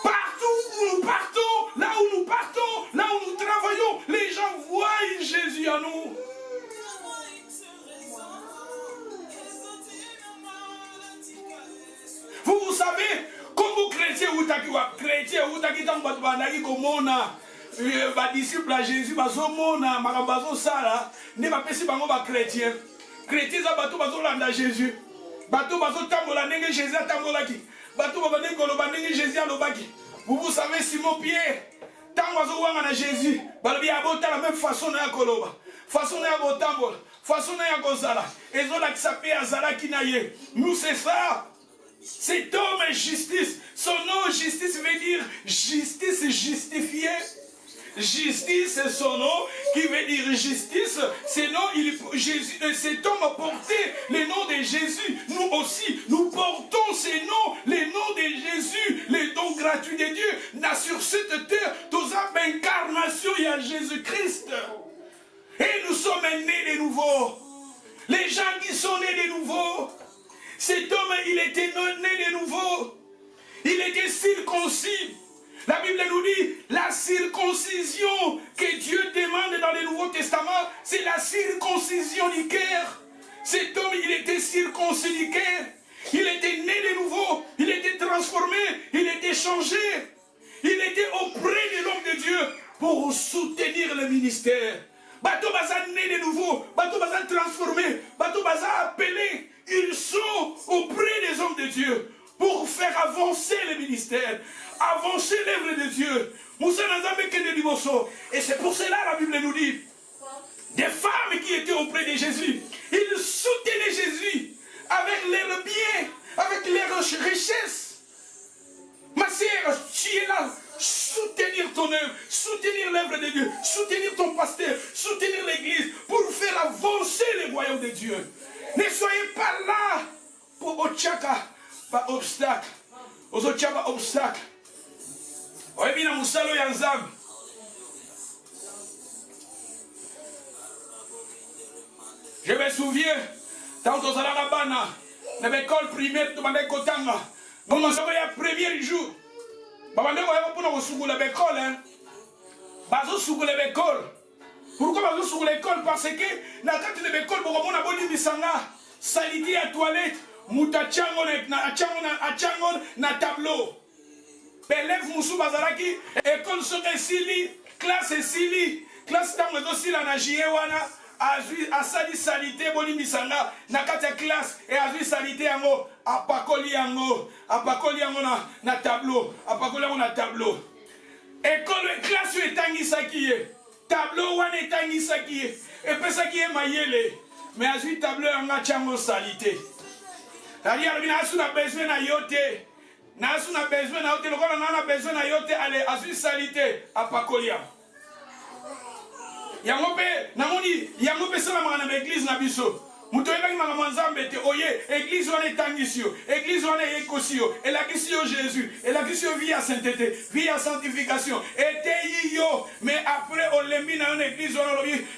Partout où nous partons, là où nous partons, là où nous travaillons, les gens voient Jésus en nous. Vous savez, comme vous chrétiens, vous avez disciples à Jésus, chrétien. Chrétien, Jésus. Vous savez, Simon Pierre, tant que Jésus, la même façon de façon na ya kozala ezolakisa pe azalaki na ye. Nous c'est ça. Cet homme est justice. Son nom justice veut dire justice justifiée. Justice, c'est son nom qui veut dire justice. Cet homme portait le nom de Jésus. Nous aussi, nous portons ces noms, les noms de Jésus, les dons gratuits de Dieu. Sur cette terre, toute incarnation, il y a Jésus-Christ. Et nous sommes nés de nouveau. Les gens qui sont nés de nouveau, cet homme, il était né de nouveau. Il était circoncis. La Bible nous dit, la circoncision que Dieu demande dans le Nouveau Testament, c'est la circoncision du cœur. Cet homme, il était circoncis du cœur. Il était né de nouveau. Il était transformé. Il était changé. Il était auprès de l'homme de Dieu pour soutenir le ministère. Bateau Baza né de nouveau. Bateau Baza transformé. Bateau Baza appelé. Ils sont auprès des hommes de Dieu pour faire avancer le ministère, avancer l'œuvre de Dieu. Et c'est pour cela la Bible nous dit, des femmes qui étaient auprès de Jésus, ils soutenaient Jésus avec leurs biens, avec leurs richesses. Ma sœur, tu es là, soutenir ton œuvre, soutenir l'œuvre de Dieu, soutenir ton pasteur, soutenir l'église pour faire avancer le royaume de Dieu. Ne soyez pas là pour Ochaka. Pas obstacle. Aux autres, pas obstacle. Je me souviens, quand on s'est à l'école primaire, on a Kotanga. On a le premier jour. On a l'école. Pourquoi on a l'école? Parce que dans l'école, on a l'école, salidi à toilette. Muta changon na tableau. Élève Moussou Bazaraki, école soke sili, classe sili, classe tango sila na jiewana, asali salité boni misanga, na kata classe, et azui salité yango, apakoli yango na tableau, apakoli yango na tableau. École classe etangi sakiye, tableau wana etangi sakiye, et pesa kiye mayele, mais azui tableau yanga chango salité. C'est-à-dire, on a besoin de yote. On a besoin de yote. On a besoin de yote. Allez, à une salité, à Pakolia. Yangope, ça va dans l'église, na biso. Moutoyeba qui m'a manzambe te oye. Église on est tangisio. Église on est écosio. Et la question Jésus. Et la question vie à sainteté. Vie à sanctification. Et te yo. Mais après, on l'aime dans une église, on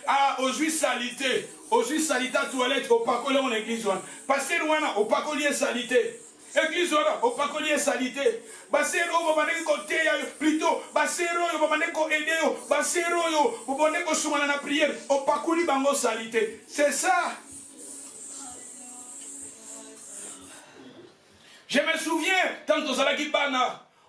a aux huit salités. Aux huit salités à toilette, au pacolé en église. Pasteur Wana, au pacolé salité. Église au pacolé salité. Basero, vous m'avez côté plutôt. Basero, vous m'avez aidé. Basero, vous m'avez soumana la prière. Au pacolé bango salité. C'est ça. Je me souviens, quand on s'est dit,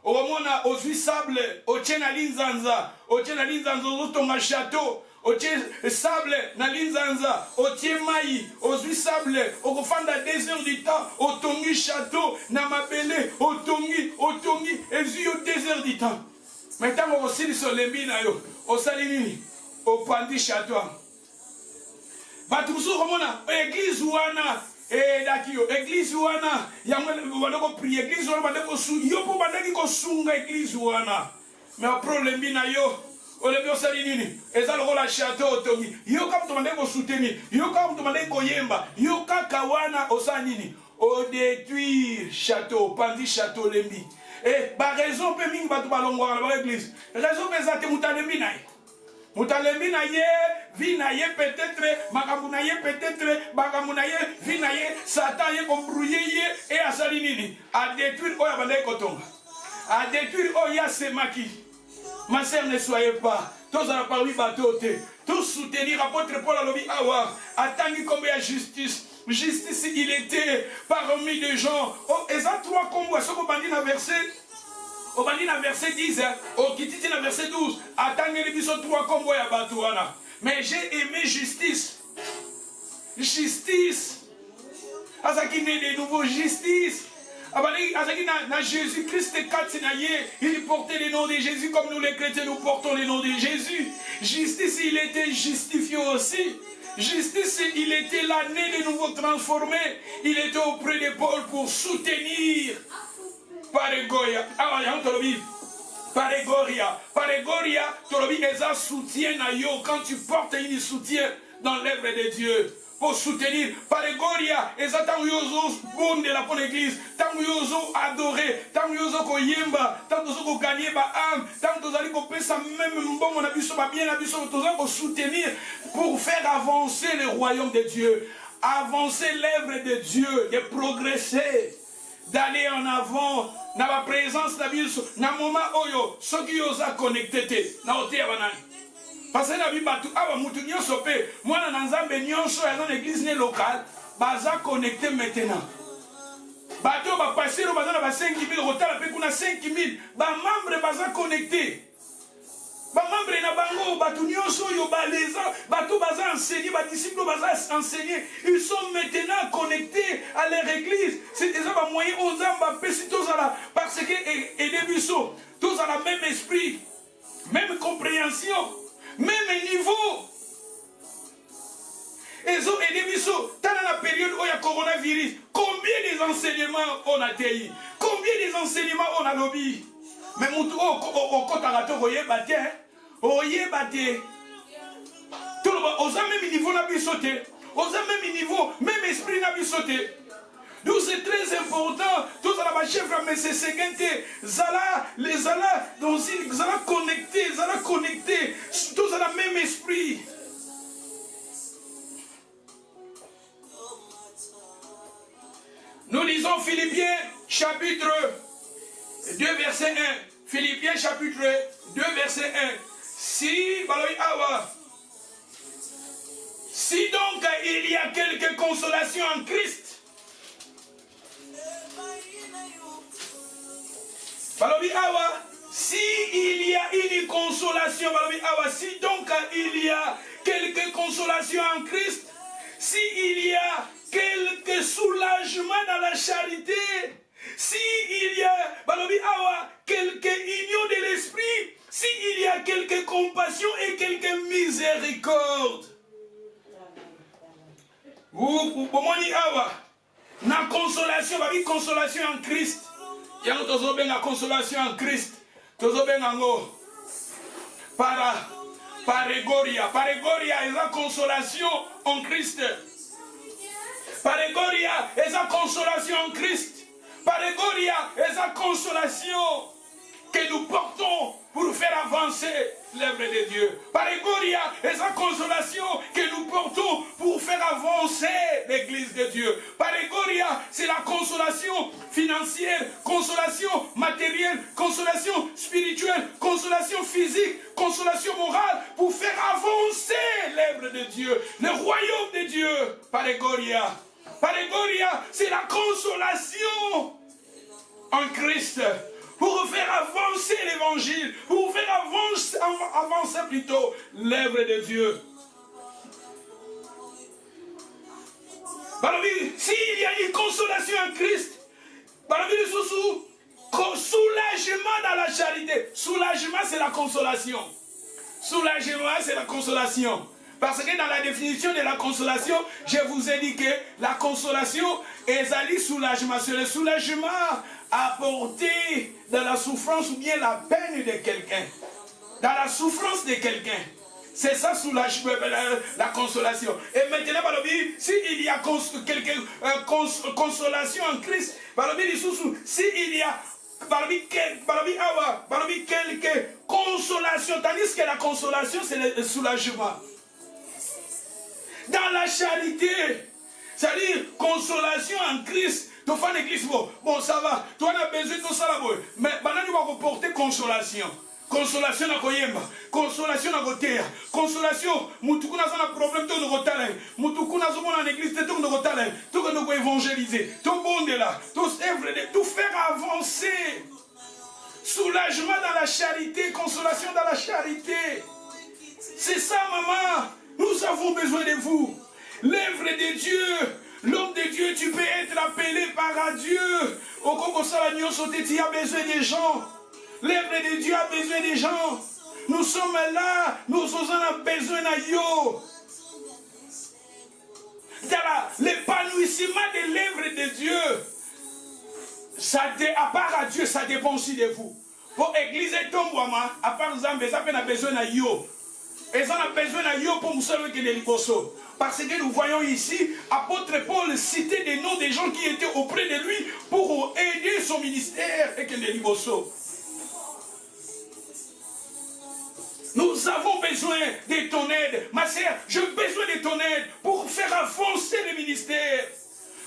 au moment où on sable, au tchèna linzanza, au tchèna linzanza, au tonga château, au tchèna sable, na linzanza, au tchèna maï, au sable, au fanda 2 heures du temps, au tongi château, na mabele, au tongi, et zi au 2 heures du temps. Maintenant, on s'est dit sur les mines, au salinini, au pandi château. Batoussou, comment on a, église ouana, et dakio église wana yamwe prier église wana bandeko su yo po bandeki ko sunga église wana mais problème bina yo ole bio sali nini ezalo la château tongi yo kam to bandeko soutenir yo kam to bandeko yemba yo kaka wana osanini o détruire château pandi château lembi et ba raison pe mingi batu balongo na église raison pesate mutalembi naye Mutalembi na ye, vi na ye peut-être, makambu na ye peut-être, makambu na ye, vi na ye, Satan ye kombrouiller ye, et à salinini, à détruire oya bandai kotonga, à détruire oya semaki. Ma sœur, ne soyez pas, tous à la parole bateau, tous soutenir apôtre Paul à l'obi awa, attendre comme il y a justice. Justice, il était parmi les gens. Oh, et ça, 3 combos, ce qu'on dit dans le verset. Au bandi na verset 10, au kititi na verset 12, attendez les 3 combos ya batouana. Mais j'ai aimé justice. Justice. Azaki né de nouveau justice. Azaki na Jésus-Christ il portait le nom de Jésus comme nous les chrétiens nous portons le nom de Jésus. Justice, il était justifié aussi. Justice, il était l'année de nouveau transformé. Il était auprès de Paul pour soutenir Paregoria. Ah, Paregoria. Paregoria, tolobi eza soutien na yo. Quand tu portes un soutien dans l'œuvre de Dieu. Pour soutenir. Paregoria, eza tango yozo bondela pour l'église. Tango yozo adorer. Tango yozo koyemba. Tango yozo ko gagner ba âme. Tango yozo ko pesa même mbongo na biso ba bien na biso tozo ko soutenir pour faire avancer le royaume de Dieu. Avancer l'œuvre de Dieu, de progresser, d'aller en avant. Na ba présence na biso na moment oyo soki yoza connecté te na oteya banani. Parce que na bibatu awa mutu nyonso pe mwana na nzambe nyonso ya dans l'église ne locale baza connecté maintenant. Bato ba passer baza na ba 5000 rotala pe kuna 5000 ba membre baza connecté. Ba membre na bango bato nyonso yo baleza bato baza enseigner ba disciples baza enseigner, ils sont maintenant connectés à leur église. C'est déjà ba moyen aux amba pesi tozala parce que et debiso tous à la même esprit, même compréhension. Même niveau. Et zo et debiso, dans la période où il y a coronavirus, combien des enseignements on a tei? Combien des enseignements on a lobby? Mais mutu o kotarato oye bate, oye bate. Tout le monde, aux même niveau na bisoté, aux même niveau, même esprit na bisoté. Donc c'est très important. Tous à la chef mais c'est séquenté. Zala, les Zala, donc Zala connecté, tous à la même esprit. Nous lisons Philippiens chapitre 2 verset 1. Philippiens chapitre 2 verset 1. Si donc il y a quelque consolation en Christ, si il y a une consolation, si donc il y a quelque consolation en Christ, si il y a quelque soulagement dans la charité, si il y a quelque union de l'esprit, si il y a quelque compassion et quelque miséricorde. Na consolation, consolation en Christ. Il y a une consolation en Christ. Paregoria. Paregoria est la consolation en Christ. Paregoria est la consolation en Christ. Paregoria est la consolation que nous portons pour faire avancer l'œuvre de Dieu. Paregoria est la consolation que nous portons pour faire avancer l'église de Dieu. Paregoria, c'est la consolation financière, consolation matérielle, consolation spirituelle, consolation physique, consolation morale pour faire avancer l'œuvre de Dieu, le royaume de Dieu. Paregoria. Paregoria, c'est la consolation en Christ. Pour faire avancer l'évangile, pour faire avancer plutôt l'œuvre de Dieu. S'il y a une consolation en Christ, soulagement dans la charité. Soulagement, c'est la consolation. Soulagement, c'est la consolation. Parce que dans la définition de la consolation, je vous ai dit que la consolation est un soulagement. C'est le soulagement apporté dans la souffrance ou bien la peine de quelqu'un. Dans la souffrance de quelqu'un. C'est ça soulagement, la consolation. Et maintenant, s'il y a consolation en Christ, s'il y a quelque consolation, tandis que la consolation, c'est le soulagement. Dans la charité, c'est-à-dire consolation en Christ. Tu fais l'église, bon, ça va, tu as besoin de tout ça là, mais maintenant tu vas porter consolation. Consolation na koyemba, consolation na koteya, consolation, mutuku na zona problème to de retala, mutuku na zona en église to de retala, to ko évangéliser, to bonde là, tout faire avancer. Soulagement dans la charité, consolation dans la charité. C'est ça, maman. Nous avons besoin de vous. L'œuvre de Dieu, l'homme de Dieu, tu peux être appelé par Dieu. Au Congo-Salagnon, tu as besoin des gens. L'œuvre de Dieu a besoin des gens. Nous sommes là, nous avons besoin de yo. dans l'épanouissement des lèvres de Dieu, à part à Dieu, ça dépend aussi de vous. Pour l'église et tombouama, à part Zambé, ça a besoin de yo. Et ça a besoin de yo pour nous sauver que les liboso. Parce que nous voyons ici, apôtre Paul citer des noms des gens qui étaient auprès de lui pour aider son ministère et que les liboso. Nous avons besoin de ton aide. Ma sœur, j'ai besoin de ton aide pour faire avancer le ministère.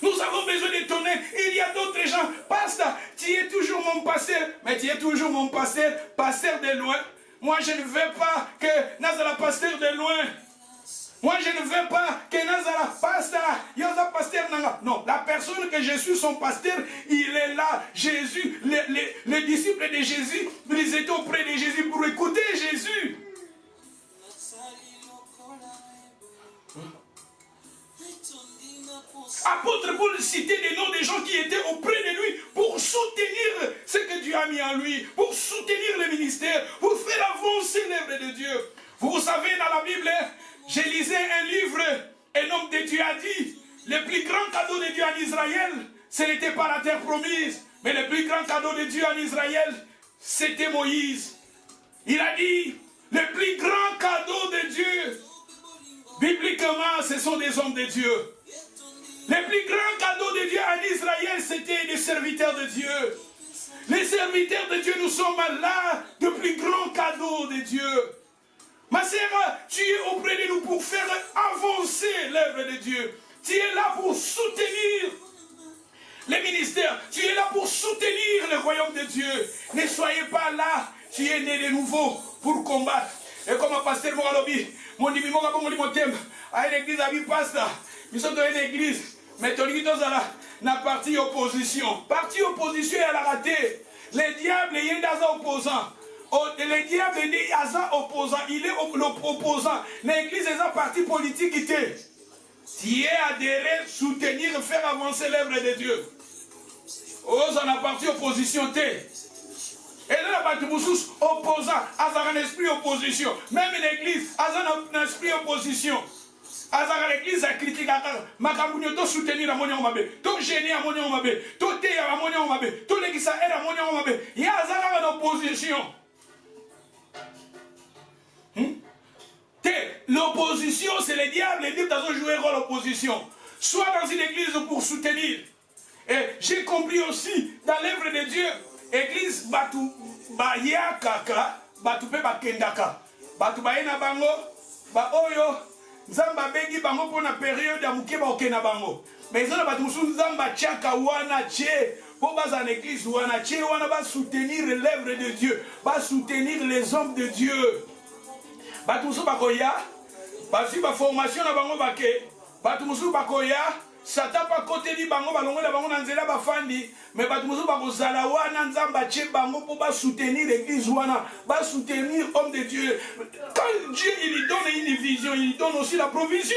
Nous avons besoin de ton aide. Il y a d'autres gens. Pasteur, tu es toujours mon pasteur. Mais tu es toujours mon pasteur, pasteur de loin. Moi, je ne veux pas que Nazala pasteur de loin. Moi, je ne veux pas que Nazala pasteur, Yosa pasteur Nanga. Non, la personne que je suis son pasteur, il est là. Jésus, les disciples de Jésus, ils étaient auprès de Jésus pour écouter Jésus. Apôtre Paul citait des noms des gens qui étaient auprès de lui pour soutenir ce que Dieu a mis en lui, pour soutenir le ministère, pour faire avancer l'œuvre de Dieu. Vous savez, dans la Bible, je lisais un livre, un homme de Dieu a dit, le plus grand cadeau de Dieu en Israël, ce n'était pas la terre promise, mais le plus grand cadeau de Dieu en Israël, c'était Moïse. Il a dit, le plus grand cadeau de Dieu, bibliquement, ce sont des hommes de Dieu. Le plus grand cadeau de Dieu en Israël, c'était les serviteurs de Dieu. Les serviteurs de Dieu, nous sommes là, le plus grand cadeau de Dieu. Ma sœur, tu es auprès de nous pour faire avancer l'œuvre de Dieu. Tu es là pour soutenir les ministères. Tu es là pour soutenir le royaume de Dieu. Ne soyez pas là. Tu es né de nouveau pour combattre. Et comme un pasteur Moralobi, mon dit, mon thème, à une église à pasteur. Nous sommes dans une église. Mais la partie opposition. Partie opposition, elle a raté. Le diable est un opposant. Le diable est un opposant. Il est opposant. L'église est un parti politique qui était. Tu es adhéré, soutenir, faire avancer l'œuvre de Dieu. Oh, ça n'a partie opposition. Et là, il y a des opposants. Il y a un esprit opposition. Même l'église, il y a un esprit opposition. Azara l'église a critiqué makambu to soutenir amoni omabe to gêner amoni omabe to te amoni omabe to l'église a aide amoni omabe ya azara en opposition. L'opposition c'est le diable, les dieux doivent jouer un rôle d'opposition. Soit dans une église pour soutenir. Et j'ai compris aussi dans l'œuvre de Dieu, église batu ba ya kaka batu pe ba kendaka batu ba ena bango ba oyo Zamba bengi bango pour la période à Mouké Bakena bango. Mais ils ont pas tous Zamba Tchaka Wana Tché. Pour bas en église Wana Tché, Wana va soutenir l'œuvre de Dieu, va soutenir les hommes de Dieu. Batoussou Bakoya, Basi ba formation na bango Baké, Batoussou Bakoya, Satan pas côté di bango balongo la bango nanzela ba fandi, mais Batoussou Bakozala Wana Zamba Tché bango pour ba soutenir l'église Wana, va soutenir homme de Dieu. Quand Dieu il lui donne une vision, il lui donne aussi la provision.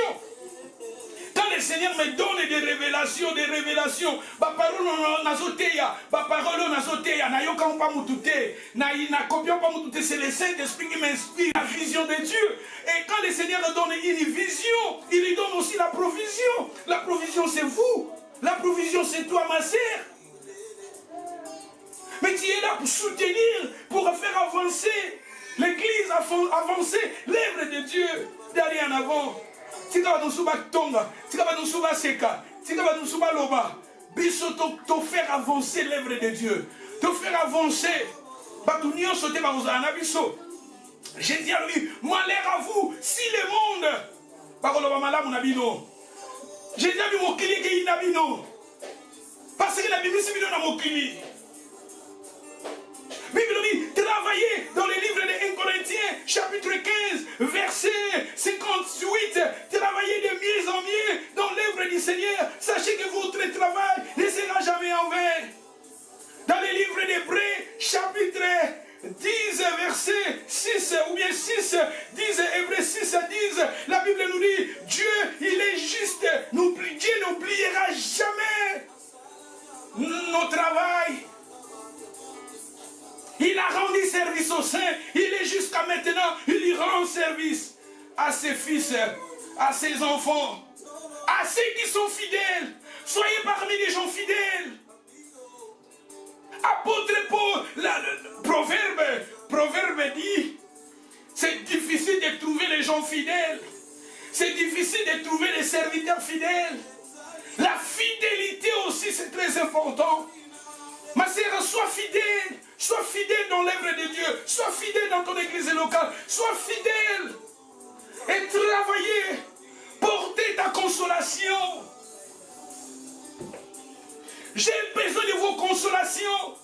Quand le Seigneur me donne des révélations, ma parole nazoteya, ma parole nazoteya, na yoka pas mutute, na copion pas mutute, c'est le Saint-Esprit qui m'inspire la vision de Dieu. Et quand le Seigneur me donne une vision, il lui donne aussi la provision. La provision c'est vous, la provision c'est toi ma sœur. Mais tu es là pour soutenir, pour faire avancer l'église, avancer l'œuvre de Dieu, d'aller en avant. Tika ba nusuba tonga, tika ba nusuba seka, tika ba nusuba loba. Biso te faire avancer l'œuvre de Dieu, te faire avancer. Batunio sote ba uzana biso. J'ai dit à lui, malheur à vous, si le monde, bakoloba malamu na bino. J'ai dit à lui mokili ke ina bino. Parce que la Bible c'est bino na mokili. Bible dit, travaillez dans le livre de 1 Corinthiens, chapitre 15, verset 58. Travaillez de mieux en mieux dans l'œuvre du Seigneur. Sachez que votre travail ne sera jamais en vain. Dans le livre d'Hébreux, chapitre 10, verset 6, ou bien 6, 10, Hébreux 6, 10, la Bible nous dit, Dieu, il est juste. Dieu n'oubliera jamais nos travail. Il a rendu service aux saints. Il est jusqu'à maintenant, il y rend service à ses fils, à ses enfants, à ceux qui sont fidèles. Soyez parmi les gens fidèles. Apôtre Paul, le proverbe dit, c'est difficile de trouver les gens fidèles. C'est difficile de trouver les serviteurs fidèles. La fidélité aussi, c'est très important. Ma sœur, sois fidèle dans l'œuvre de Dieu, sois fidèle dans ton église locale, sois fidèle et travaillez, portez ta consolation. J'ai besoin de vos consolations.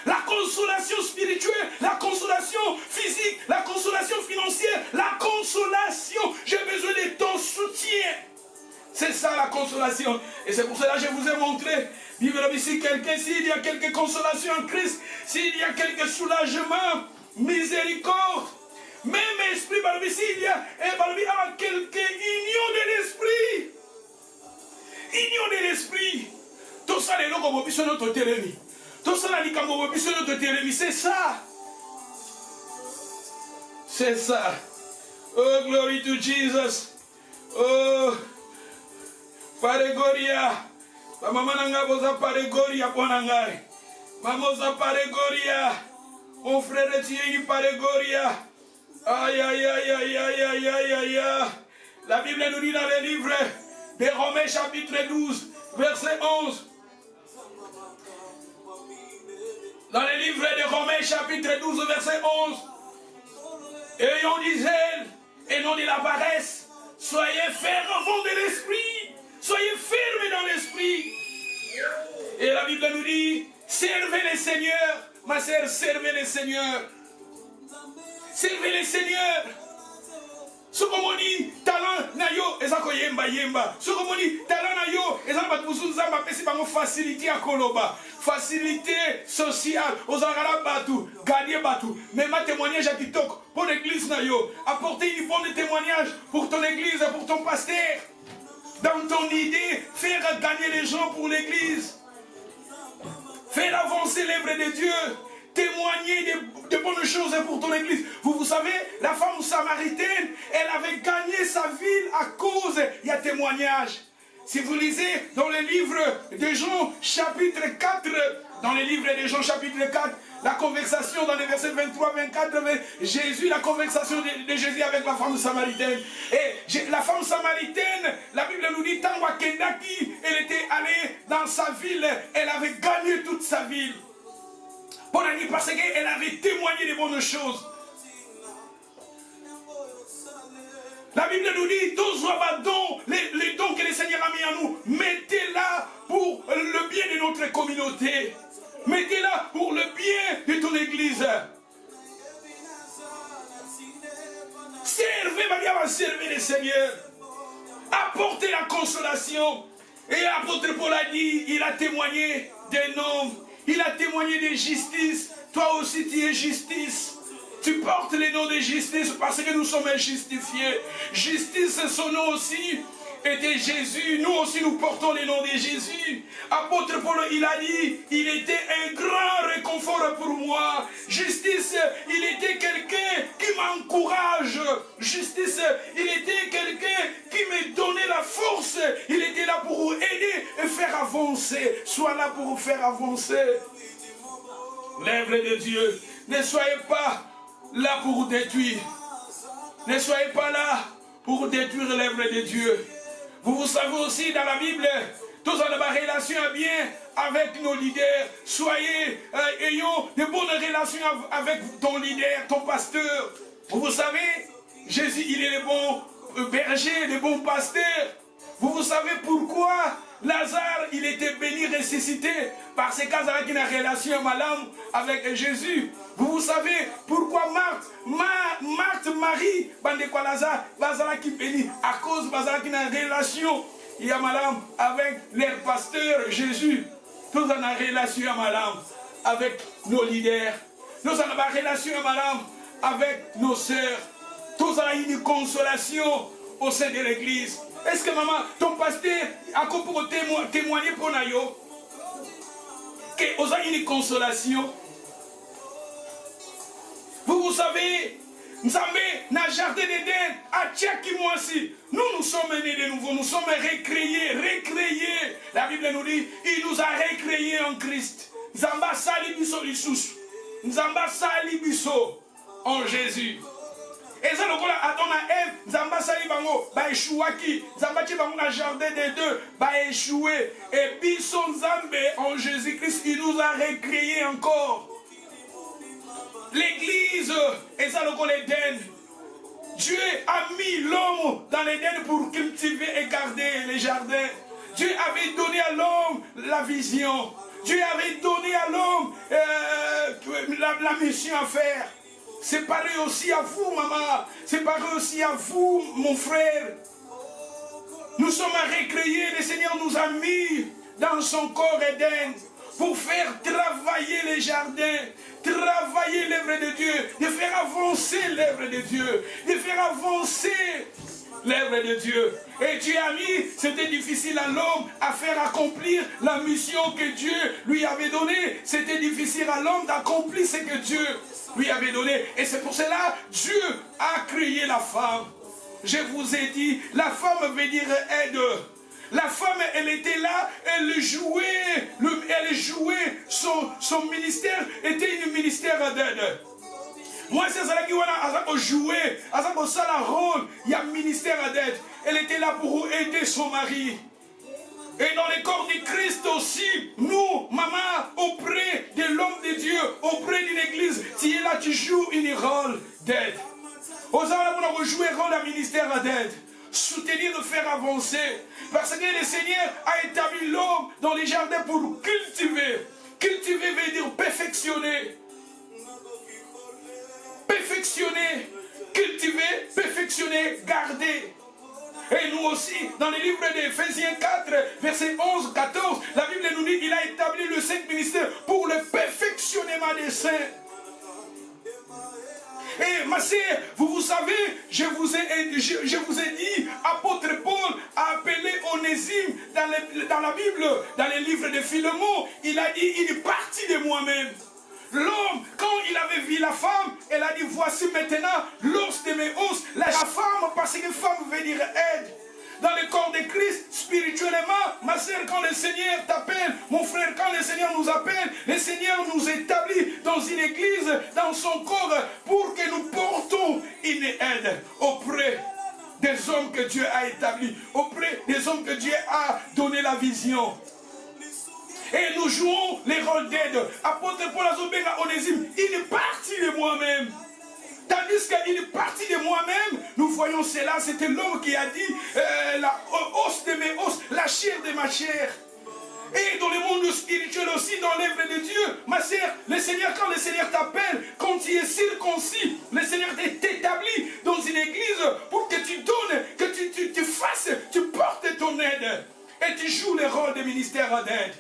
La consolation spirituelle, la consolation physique, la consolation financière, la consolation. J'ai besoin de ton soutien. C'est ça la consolation. Et c'est pour cela que je vous ai montré. Vivre ici quelqu'un, s'il y a quelque consolation en Christ, s'il y a quelque soulagement, miséricorde, même esprit, s'il y a quelque union de l'esprit. Union de l'esprit. Tout ça, les locaux, notre télémi. Tout ça, notre télémi. C'est ça. C'est ça. Oh, glory to Jesus. Oh, Paregoria. Maman nanga boza Paregoria ponangai. Maman za Paregoria. Mon frère est Paregoria. Aïe, aïe, aïe, aïe, aïe, aïe, aïe, aïe. La Bible nous dit dans le livre de Romains chapitre 12, verset 11. Dans le livre de Romains chapitre 12, verset 11. Ayons du zèle et non de la paresse. Soyez fervents de l'esprit. Soyez fermes dans l'esprit. Et la Bible nous dit, servez le Seigneur. Ma sœur, servez le Seigneur. Servez le Seigneur. Ce qu'on dit, talent nayo, et ça yemba yemba. Ce qu'on dit, talent nayo, et ça va tout ça va passer par facilité à Koloba, facilité sociale, aux Arabes batou, gagner batou. Mais ma témoignage à TikTok pour l'église nayo, apporter une bonne témoignage pour ton église, pour ton pasteur. Dans ton idée, faire gagner les gens pour l'église, faire avancer l'œuvre de Dieu. Témoigner de bonnes choses pour ton église. Vous savez, la femme samaritaine, elle avait gagné sa ville à cause, il y a témoignage. Si vous lisez dans le livre de Jean chapitre 4, dans le livre de Jean chapitre 4, la conversation dans les versets 23-24, Jésus, la conversation de Jésus avec la femme samaritaine. Et la femme samaritaine, la Bible nous dit, Tangwa Kendaki, elle était allée dans sa ville, elle avait gagné toute sa ville. Parce qu'elle avait témoigné de bonnes choses. La Bible nous dit, les dons que le Seigneur a mis en nous, mettez-la pour le bien de notre communauté. Mettez-la pour le bien de ton église. Servez le Seigneur. Apportez la consolation. Et l'apôtre Paul a dit, il a témoigné des noms. Il a témoigné de justice. Toi aussi tu es justice. Tu portes les noms de justice parce que nous sommes justifiés. Justice, son nom aussi était Jésus. Nous aussi nous portons les noms de Jésus. Apôtre Paul, il a dit, il était un grand réconfort pour moi. Justice, il était quelqu'un qui m'encourage. Justice, il était quelqu'un qui me donnait la force. Il était là pour aider et faire avancer. Sois là pour faire avancer l'œuvre de Dieu. Ne soyez pas là pour détruire. Ne soyez pas là pour détruire l'œuvre de Dieu. Vous savez aussi dans la Bible, tous en avons relation bien avec nos leaders. Soyez, ayons de bonnes relations avec ton leader, ton pasteur. Vous savez, Jésus, il est le bon berger, le bon pasteur. Vous savez pourquoi Lazare, il était béni, ressuscité, parce qu'il a une relation malade avec Jésus. Vous savez pourquoi Marthe, Marie, Lazare qui béni, à cause de une relation, il y a malade avec leur pasteur Jésus. Nous avons une relation malade avec nos leaders. Nous avons une relation malade avec nos sœurs. Nous avons une consolation au sein de l'église. Est-ce que maman, ton pasteur a pour témoigner pour nous que vous avez une consolation? Vous savez, Nzambe, na jardin d'Éden, à Tchaki-Moisi, nous sommes nés de nouveau, nous sommes recréés. La Bible nous dit, il nous a recréés en Christ. Nzamba sali biso lisusu. Nzamba sali biso en Jésus. Et ça, le gars, Adam et Ève, Nzamba sali bango, ba échouaki. Nzamba ti bango na jardin des deux, ba échoué. Et biso Nzambe en Jésus-Christ, il nous a recréés encore. L'église, et ça, le gars, l'Éden. Dieu a mis l'homme dans l'Éden pour cultiver et garder les jardins. Dieu avait donné à l'homme la vision. Dieu avait donné à l'homme la mission à faire. C'est pareil aussi à vous, maman. C'est pareil aussi à vous, mon frère. Nous sommes recréés. Le Seigneur nous a mis dans son corps Éden pour faire travailler les jardins, travailler l'œuvre de Dieu, de faire avancer l'œuvre de Dieu, de faire avancer l'œuvre de Dieu. Et Dieu a mis, c'était difficile à l'homme à faire accomplir la mission que Dieu lui avait donnée. C'était difficile à l'homme d'accomplir ce que Dieu lui avait donné. Et c'est pour cela que Dieu a créé la femme. Je vous ai dit, la femme veut dire aide. La femme, elle était là, elle jouait son ministère était un ministère d'aide. Moi, c'est ça qui a joué, a rôle, il y a un ministère d'aide. Elle était là pour aider son mari. Et dans le corps du Christ aussi, nous, maman, auprès de l'homme de Dieu, auprès d'une église, tu es là, tu joues un rôle d'aide. Aux hommes, on a joué un rôle d'un ministère d'aide. Soutenir, faire avancer. Parce que le Seigneur a établi l'homme dans les jardins pour cultiver. Cultiver veut dire perfectionner. Perfectionner, cultiver, perfectionner, garder. Et nous aussi, dans le livre d'Éphésiens 4, versets 11-14, la Bible nous dit qu'il a établi le Saint ministère pour le perfectionnement des saints. Et ma sœur, vous savez, je vous ai dit, apôtre Paul a appelé Onésime dans la Bible, dans les livres de Philémon, il a dit, il est parti de moi-même. L'homme, quand il avait vu la femme, elle a dit, voici maintenant l'os de mes os. La femme, parce que femme veut dire aide. Dans le corps de Christ, spirituellement, ma sœur, quand le Seigneur t'appelle, mon frère, quand le Seigneur nous appelle, le Seigneur nous établit dans une église, dans son corps, pour que nous portons une aide auprès des hommes que Dieu a établis, auprès des hommes que Dieu a donné la vision. Et nous jouons les rôles d'aide. Apôtre Paul Azobenga Onésime, il est parti de moi-même. Tandis qu'il est parti de moi-même, nous voyons cela, c'était l'homme qui a dit la os de mes os, la chair de ma chair. Et dans le monde spirituel aussi, dans l'œuvre de Dieu, ma sœur, le Seigneur, quand le Seigneur t'appelle, quand tu es circoncis, le Seigneur t'établit dans une église pour que tu donnes, que tu fasses, tu portes ton aide. Et tu joues le rôle de ministère d'aide.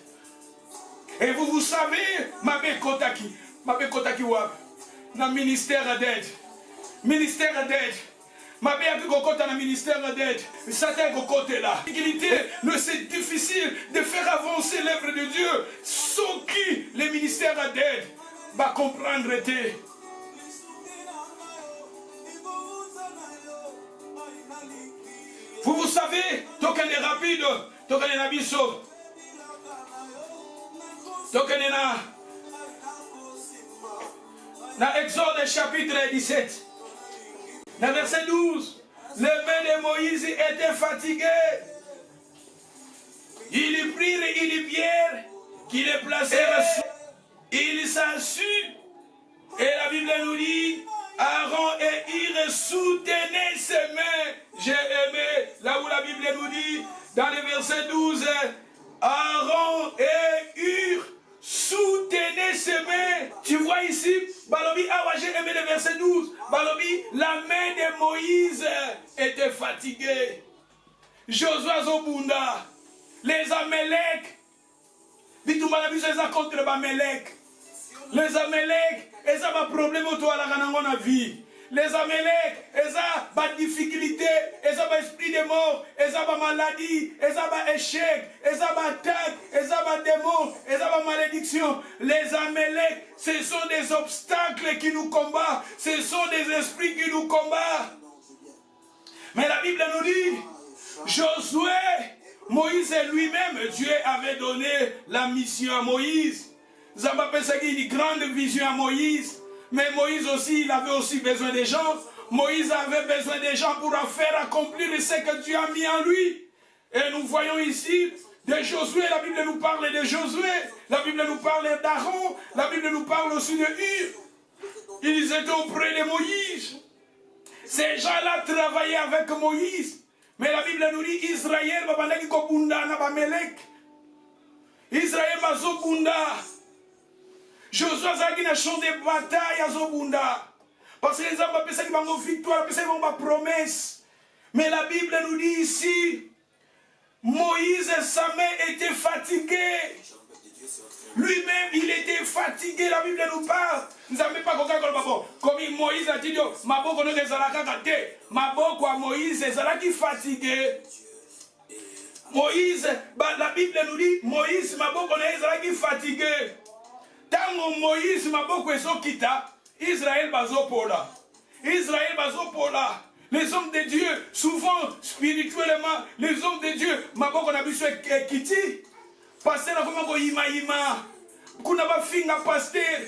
Et vous savez, Mabé Kotaki Wab, dans le ministère d'aide. Ministère d'aide. Mabé Akikokota dans le ministère d'aide. Satan Kokote là. C'est difficile de faire avancer l'œuvre de Dieu. Sans qui le ministère d'aide va comprendre. Vous savez, token est rapide, token est abisso. Donc, dans Exode chapitre 17, dans verset 12, les mains de Moïse étaient fatiguées. Ils prirent une pierre qu'ils placèrent sur. Ils s'assurent. Et la Bible nous dit, Aaron et Hur soutenaient ses mains. J'ai aimé, là où la Bible nous dit, dans le verset 12, Aaron et Hur soutenez ses mains. Tu vois ici, Balobi, j'ai aimé le verset 12. Balobi, la main de Moïse était fatiguée. Josué Zobunda, les Amalek, Bitumalabi, c'est contre les Amalek. Les Amalek, et ça va problème autour à la vie. Les Amalek, ils ont des difficultés, ils ont esprit de mort, ils ont maladie, ils ont échec, ils ont attaque, ils ont démons, ils ont malédiction. Les Amalek, ce sont des obstacles qui nous combattent, ce sont des esprits qui nous combattent. Mais la Bible nous dit, Josué, Moïse lui-même, Dieu avait donné la mission à Moïse. Zamba Pesagui, une grande vision à Moïse. Mais Moïse aussi, il avait aussi besoin des gens. Moïse avait besoin des gens pour faire accomplir ce que Dieu a mis en lui. Et nous voyons ici de Josué, la Bible nous parle de Josué, la Bible nous parle d'Aaron, la Bible nous parle aussi de Hur. Ils étaient auprès de Moïse. Ces gens-là travaillaient avec Moïse. Mais la Bible nous dit Israël, Israël, Josué a dit un champ de bataille à Zobunda. Parce que les hommes appellent ça qu'ils vont victoire, appellent ça qu'ils vont promesse. Mais la Bible nous dit ici, Moïse et sa mère étaient fatigués. Lui-même, il était fatigué. La Bible nous parle. Nous n'avons pas compris comme Moïse a dit, Maboko ne s'est Maboko à Moïse, c'est qui fatigué. Moïse, la Bible nous dit, Moïse, Maboko ne qui fatigué. Tant Moïse Maboko et Sokita, Israël bazopola. Israël bazopola. Les hommes de Dieu, souvent spirituellement, les hommes de Dieu, Maboko n'a besoin de Kiti. Pasteur n'a pas besoin Ima. Kuna bafinga pasteur,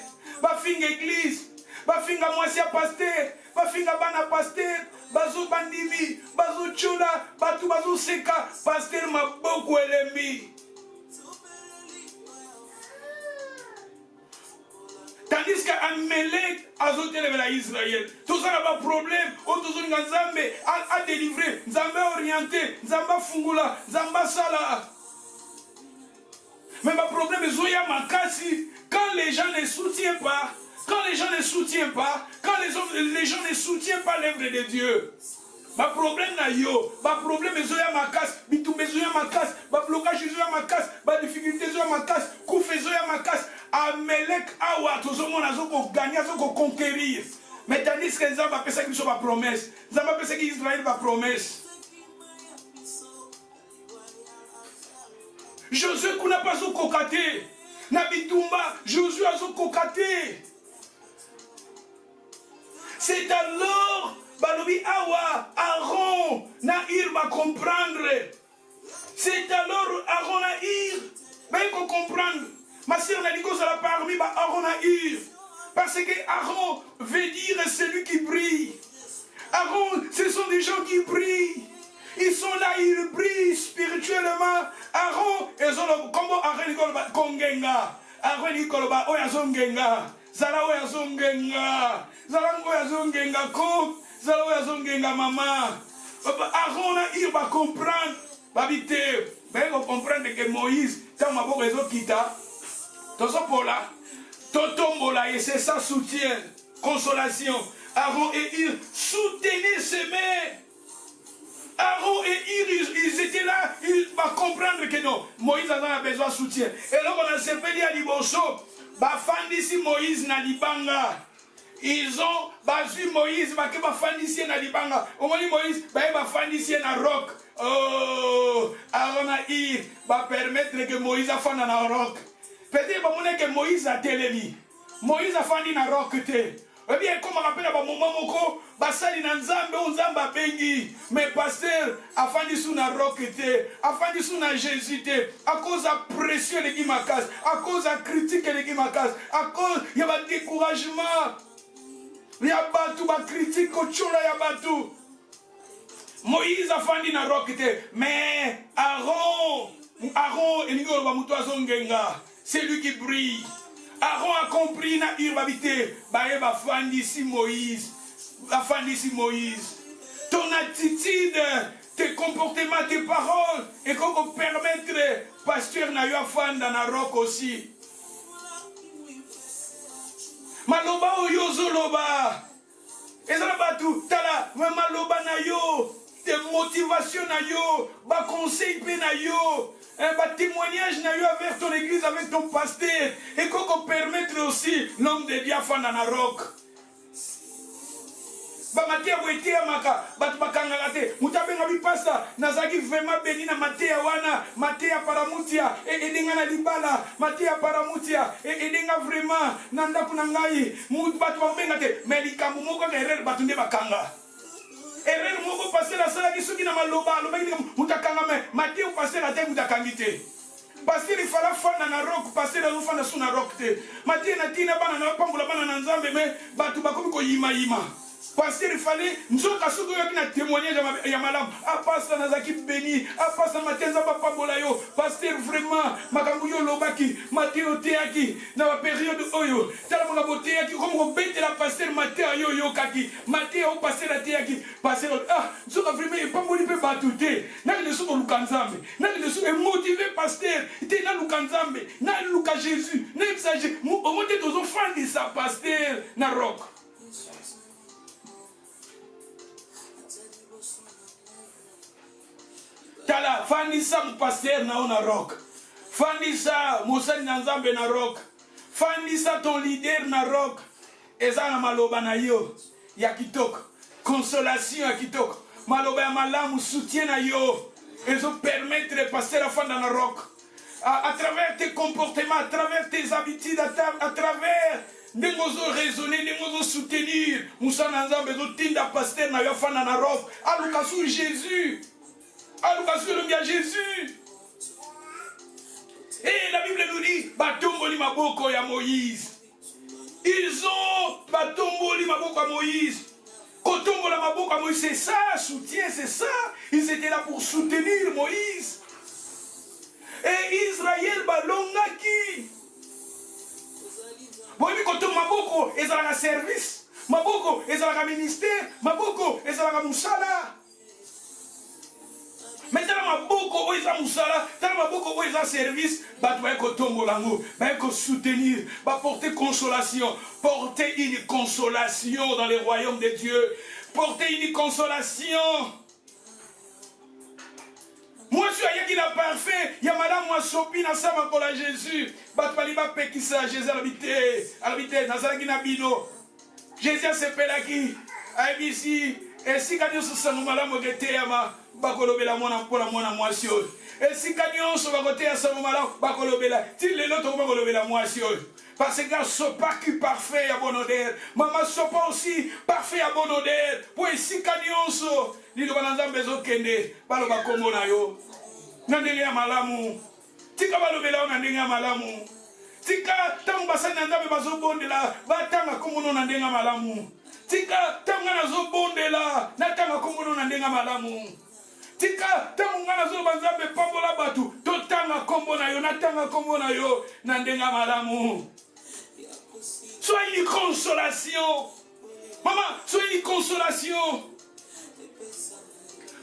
bafinga église, bafinga moisia pasteur, bafinga bana pasteur, bazo bandimi, bazo chola, batu bazo seka, pasteur Maboko elemi. Tandis qu'Amalek a zoté à Israël. Tout ça n'a pas de problème. Tout ça a délivré. Nzambe orienté. Nzamba fungula. Nzamba sala. Mais le problème est que quand les gens ne soutiennent pas, quand les gens ne soutiennent pas, quand les gens ne soutiennent pas l'œuvre de Dieu, le problème na yo, le problème est zoya makas, bitumbe zoya makas, le blocage zoya makas, la difficulté zoya makas, koufe zoya makas. Amalek awa tozomon azoko gagner azoko conquérir. Mais tandis que les hommes appellent ça qu'ils sont ma promesse. Les hommes appellent ça qu'Israël va promesse. Josué n'a pas zo kokaté. Nabitumba, Josué a zo kokaté. C'est alors Balobi awa Aaron Naïr va comprendre. C'est alors Aaron Naïr va comprendre. Ma sœur n'a dit que ça l'a parmi Aaron a eu. Parce que Aaron veut dire celui qui brille. Aaron, ce sont des gens qui brillent. Ils sont là, ils brillent spirituellement. Aaron, ils ont comment Aaron dit kongenga. Aaron dit koloba oyazongenga. Zala oyazongenga. Zala oyazongenga ko. Zala oyazongenga mama. Aaron a eu va comprendre. Va vite. Ben on comprendre que Moïse, quand ma boque les quitta. Tozopola, Totombola, et c'est ça soutien, consolation. Aaron et Hur soutenaient ses mères. Aaron et Hur, ils étaient là, ils vont comprendre que non, Moïse a besoin de soutien. Et là, on a servi à Liboso, Bafandisi Moïse na Libanga. Ils ont battu Moïse, Bafandisi na Libanga. Au moins Moïse, Bafandisi na roc. Oh, Aaron et Hur va permettre que Moïse a fait na roc. Peut-être que Moïse a télémi. Moïse a fait une roque. Eh bien, comme on rappelle à moment moko, basali na nzambe nzamba bengi. Mais pasteur a fait sur na roque a fait sur na Jésus à cause de pression de Gimakas, à cause de critique de Gimakas, à cause il y a un découragement. Il y a batu ba critique ko chola ya batu. Moïse a fait une roque mais Aaron enigoro ba muto azongenga. C'est lui qui brille. Aaron a compris na urbalité. Baeba fandisi Moïse. Fandisi Moïse. Ton attitude, tes comportements, tes paroles, et qu'on peut permettre, pasteur na yo fan dans la rock aussi. Maloba oyozo loba. Ezala tout tala, maloba na yo, tes motivations na yo, ba conseil pe na yo. Un témoignage n'a eu avec ton église, avec ton pasteur, et qu'on permette aussi l'homme de Dieu à faire dans la rock. ba matia boete ya maka batu bakanga te mutabenga bipasta nazaki vraiment béni na matia wana matia paramutia edenga na libala matia paramutia edenga vraiment na ndaku na ngai batu babenga te mais likambo moko ka erreur batu nde bakanga erreur moko passer la sala kisoki na maloba alobaki mutakanga me matia passer la te mutakangi te pasteur il fallait faire na rock pasteur na fana suna rock te matie na tina bana na pambola bana na nzambe me batu bakomi ko yima pasteur il fallait nzoka soko yoki na témoignage ya malamu pasteur nazaki béni pasteur matenza ba pambola yo pasteur vraiment makambu yo lobaki mateo teaki na ba période oyo tala monga boteaki comme ko betela pasteur mateo yo yo kaki mateo pasteur teaki pasteur nzoka vraiment e pamboli pe batu te na le soko lukanzambe na le soko motivé pasteur te na lukanzambe na luka Jésus na exagé au moins tozo fandi sa pasteur na rock. Tala fandisa mu pasteur na ona rock. Fandisa mosali na nzambe na rock. Fandisa ton leader na rock. Eza na maloba na yo ya kitoko. Consolation ya kitoko. Maloba ya malamu soutien na yo. Ezo permettre pasteur a fanda na rock. À travers tes comportements, à travers tes habitudes, à travers Nengozo raisonner, nengozo soutenir. Moussa na nzambe zo tinda pasteur na yo fanda na rock. Alukasu Jésus. Allusion le bien Jésus. Et la Bible nous dit, Batomboli maboko ya Moïse. Ils ont Batomboli maboko ya Moïse. Kotombola maboko ya Moïse, c'est ça, soutien, c'est ça. Ils étaient là pour soutenir Moïse. Et Israël balongaki. Bon, kotom maboko, ils ont un service. Maboko, ils ont un ministère. Maboko, ils ont un moussala. Mais dans ma boko oiza musala, dans ma boko oiza service, bah tu vas tomber l'amour, bah soutenir, bah porter consolation, porter une consolation dans les royaumes de Dieu, porter une consolation. Moi je suis à Yakina parfait, ya madame moi sopi na sama pour la Jésus, bah tu vas liba pekisa Jésus habité nazalaki na bino. Jésus se pelaki, ABC, et si quand nous sommes malamu geteyama bakolobela mwana mpona mwana mwasi oyo esika nyonso bakoteya sango malamu bakolobela ti lelo tokobakolobela mwasi oyo parce que sopa qui parfait ya bon odeur mama sopa aussi parfait ya bon odeur po esika nyonso liloba na nzambe ezokende baloba kombo na yo na ndenge ya malamu tika balobela yo na ndenge ya malamu tika ntango basali na nzambe bazobondela batanga kombo no na ndenge ya malamu tika ntango nga nazobondela natanga kombo no na ndenge ya malamu tika tangu ngana zo banzambe pambola batu totanga kombo na yo natanga kombo na yo na ndenga malamu. Sois une consolation. Maman, sois une consolation.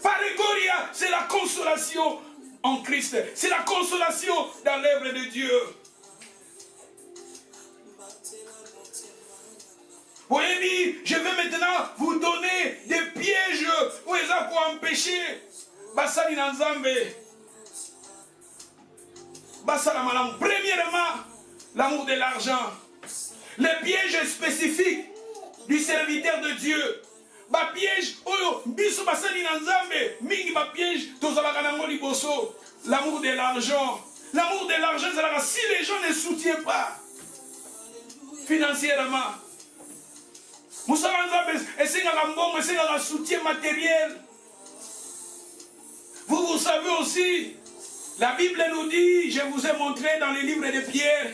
Paregoria, c'est la consolation en Christ. C'est la consolation dans l'œuvre de Dieu. Vous voyez dit, je vais maintenant vous donner des pièges pour empêcher. Basali na nzambe. Basala malamu. Premièrement, l'amour de l'argent. Les pièges spécifiques du serviteur de Dieu. Ba piège oyo biso basali na nzambe mingi ba piège tozalaka nango liboso. L'amour de l'argent. L'amour de l'argent, si les gens ne soutiennent pas financièrement. Moussala nzambe esengaka mbongo, esengaka soutien matériel. Vous savez aussi, la Bible nous dit, je vous ai montré dans les livres de Pierre,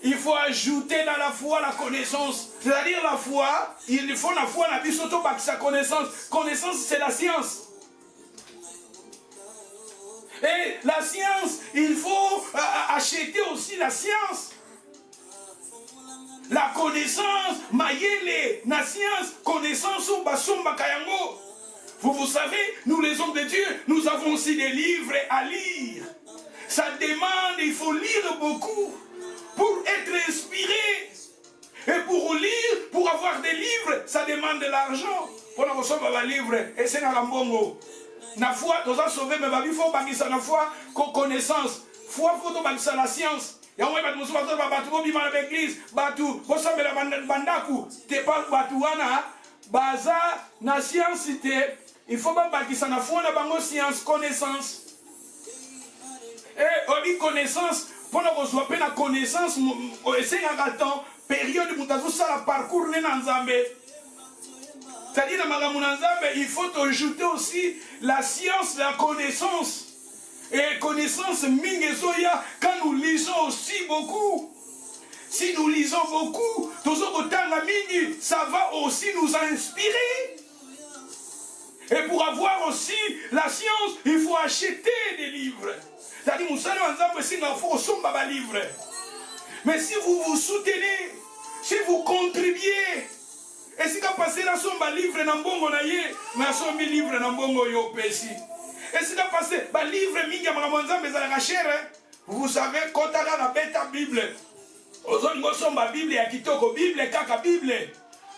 il faut ajouter dans la foi la connaissance. C'est-à-dire la foi, il faut la foi, la bisoto sa connaissance. Connaissance, c'est la science. Et la science, il faut acheter aussi la science. La connaissance, mayele, la science, connaissance ou basumba kayango. Vous savez, nous les hommes de Dieu, nous avons aussi des livres à lire. Ça demande, il faut lire beaucoup pour être inspiré. Et pour lire, pour avoir des livres, ça demande de l'argent. Pour nous recevoir des livres, et c'est dans la mbongo. La foi, nous avons sauvé, mais il faut bâtir la foi, connaissance. Foi, il faut bâtir la science. Et on va nous sauver, l'église, batu, ressemble à bandaku, t'es pas batuana. baza na science te, il faut babakisa na fona bango science connaissance. Et on dit connaissance, pour nous avoir la connaissance, c'est un temps, période où nous avons le parcours dans Nzambe. C'est-à-dire dans Nzambe, il faut ajouter aussi la science, la connaissance. Et connaissance, mingezoya, quand nous lisons aussi beaucoup. Si nous lisons beaucoup, ça va aussi nous inspirer. Et pour avoir aussi la science, il faut acheter des livres. C'est-à-dire, mais si vous vous soutenez, si vous contribuez, et si vous passez la somme livre dans bongo na ye, na somme livre dans bongo yo pesi. Et si vous passez ba livre minga maramonza mais à la chere, vous savez quand on a la bêta Bible. Ozoni ngo somba Bible ya kitoko Bible kaka Bible.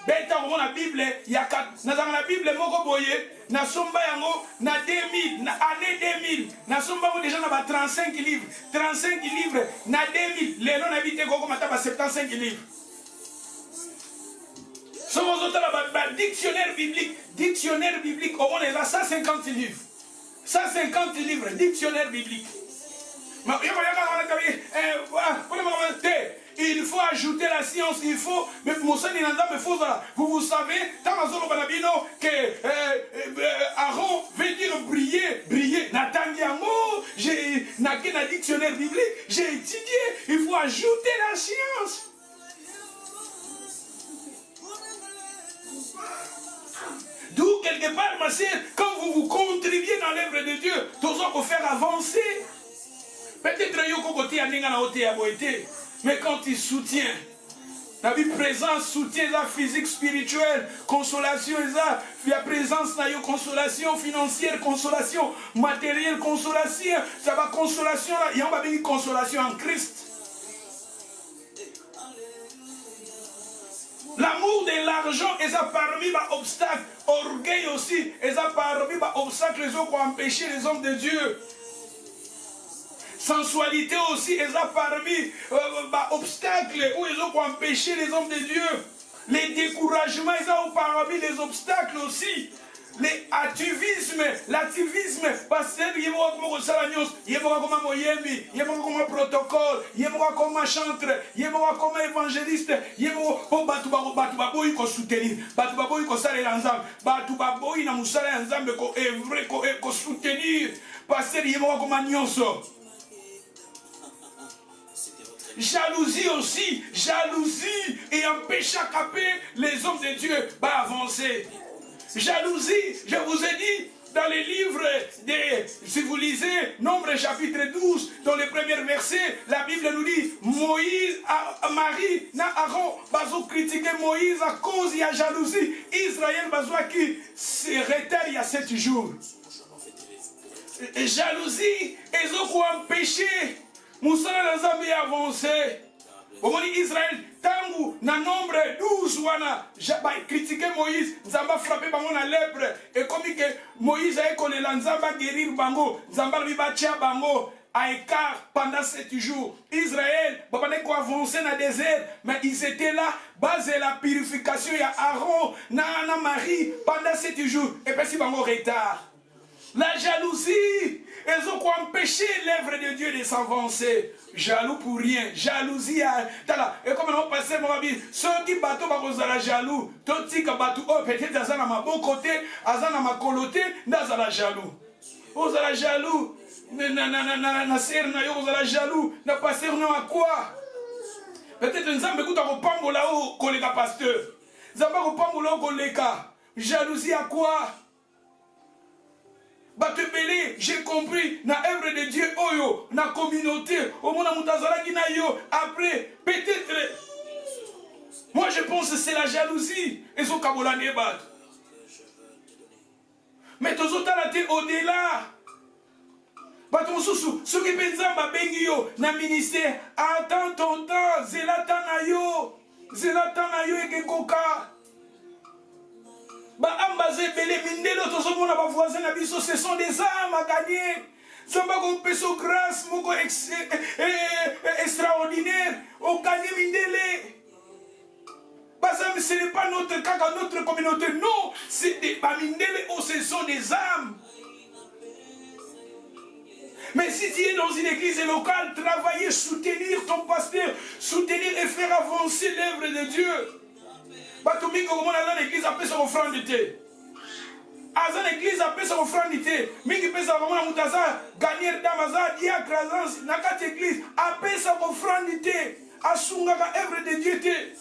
Bêta on a Bible ya na za na Bible moko boye. Na somba yango na 2000 na année 2000 na somba yango déjà na ba 35 livres 35 livres na 2000 lelo na bité koko mata ba 75 livres. Somos autres ba dictionnaire biblique au moins là 150 livres 150 livres dictionnaire biblique. Il faut ajouter la science, il faut, vous savez, que Aaron veut dire briller. J'ai un dictionnaire biblique, j'ai étudié, il faut ajouter la science. D'où quelque part, ma sœur, quand vous contribuez dans l'œuvre de Dieu, tous pour faire avancer. Peut-être mais quand il soutient, la vie présence, soutient la physique, spirituelle, consolation, la présence, consolation financière, consolation matérielle, consolation, ça va consolation, il y a une consolation en Christ. L'amour de l'argent est parmi les obstacles, orgueil aussi, est parmi les obstacles qui ont empêché les hommes de Dieu. Sensualité aussi est parmi les obstacles où ils ont empêché les hommes de Dieu. Les découragements sont parmi les obstacles aussi. L'activisme, parce qu'il y a comme moyembi, il y a comme protocole, il y a comme chantre, il y a comme évangéliste, il y a comme batubaboy ko soutenir, batubaboy ko sale l'ensemble, batubaboy na musala ensemble ko evre ko soutenir, parce qu'il y a comme nyonso. Jalousie aussi, jalousie et empêche à caper les hommes de Dieu va avancer. Jalousie, je vous ai dit, dans les livres, si vous lisez Nombre chapitre 12, dans les premiers versets, la Bible nous dit, Moïse, Marie, Aaron, bazo critiquer Moïse à cause de la jalousie. Israël, bazo qui se retard il y a 7 jours. Et jalousie, ils ont empêché. Moussala Nzambe a avancé. Au moment Israël, tangu na nombre 12 wana, critiqué Moïse, Nzamba frappé bango na lèpre. Et comme que Moïse a école Nzamba guérir bango, Nzamba lui batia bango à écart pendant 7 jours. Israël, babane ko avancé dans le désert, mais ils étaient là, basé la purification, il y a Aaron, na Marie pendant 7 jours. Et puis si bango retard. La jalousie, ils ont empêché l'œuvre de Dieu de s'avancer. Jaloux pour rien, jalousie. Et comme on passe mon ami, ceux qui battent la jaloux, tout ce qui battent, peut-être à ma bon côté, à ma coloté, dans la jaloux. Vous êtes jaloux, na serre na yo, vous êtes jaloux, na passer à quoi? Peut-être nous avons écouté un pambo là-haut, collègue pasteur. Nous avons un pambo là-haut, collègue. Jalousie à quoi? Batebele, j'ai compris, na œuvre de Dieu, oyo, na communauté, au monde mutazala na yo, après, peut-être, moi je pense que c'est la jalousie, et son kabola nebat. Mais tous autres là, au-delà. Baton sousou, ceux qui pensent à Bengio, na ministère, attends ton temps, zelatan na yo et kekoka. Ce sont des âmes à gagner. Samba ko peso grâce moko extraordinaire au gagner mindele. Ba ce n'est pas notre cas dans notre communauté. Non, c'est des Bamindele, ce sont des âmes. Mais si tu es dans une église locale, travailler, soutenir ton pasteur, soutenir et faire avancer l'œuvre de Dieu. Batoumi, comment dans l'église appelle son offrande de thé. Dans l'église appelle son offrande de thé. Mingi pesa vraiment mutaza, gagner d'amaza, diacre, nakat église, appelle son offrande de thé. Asungaka œuvre de Dieu thé.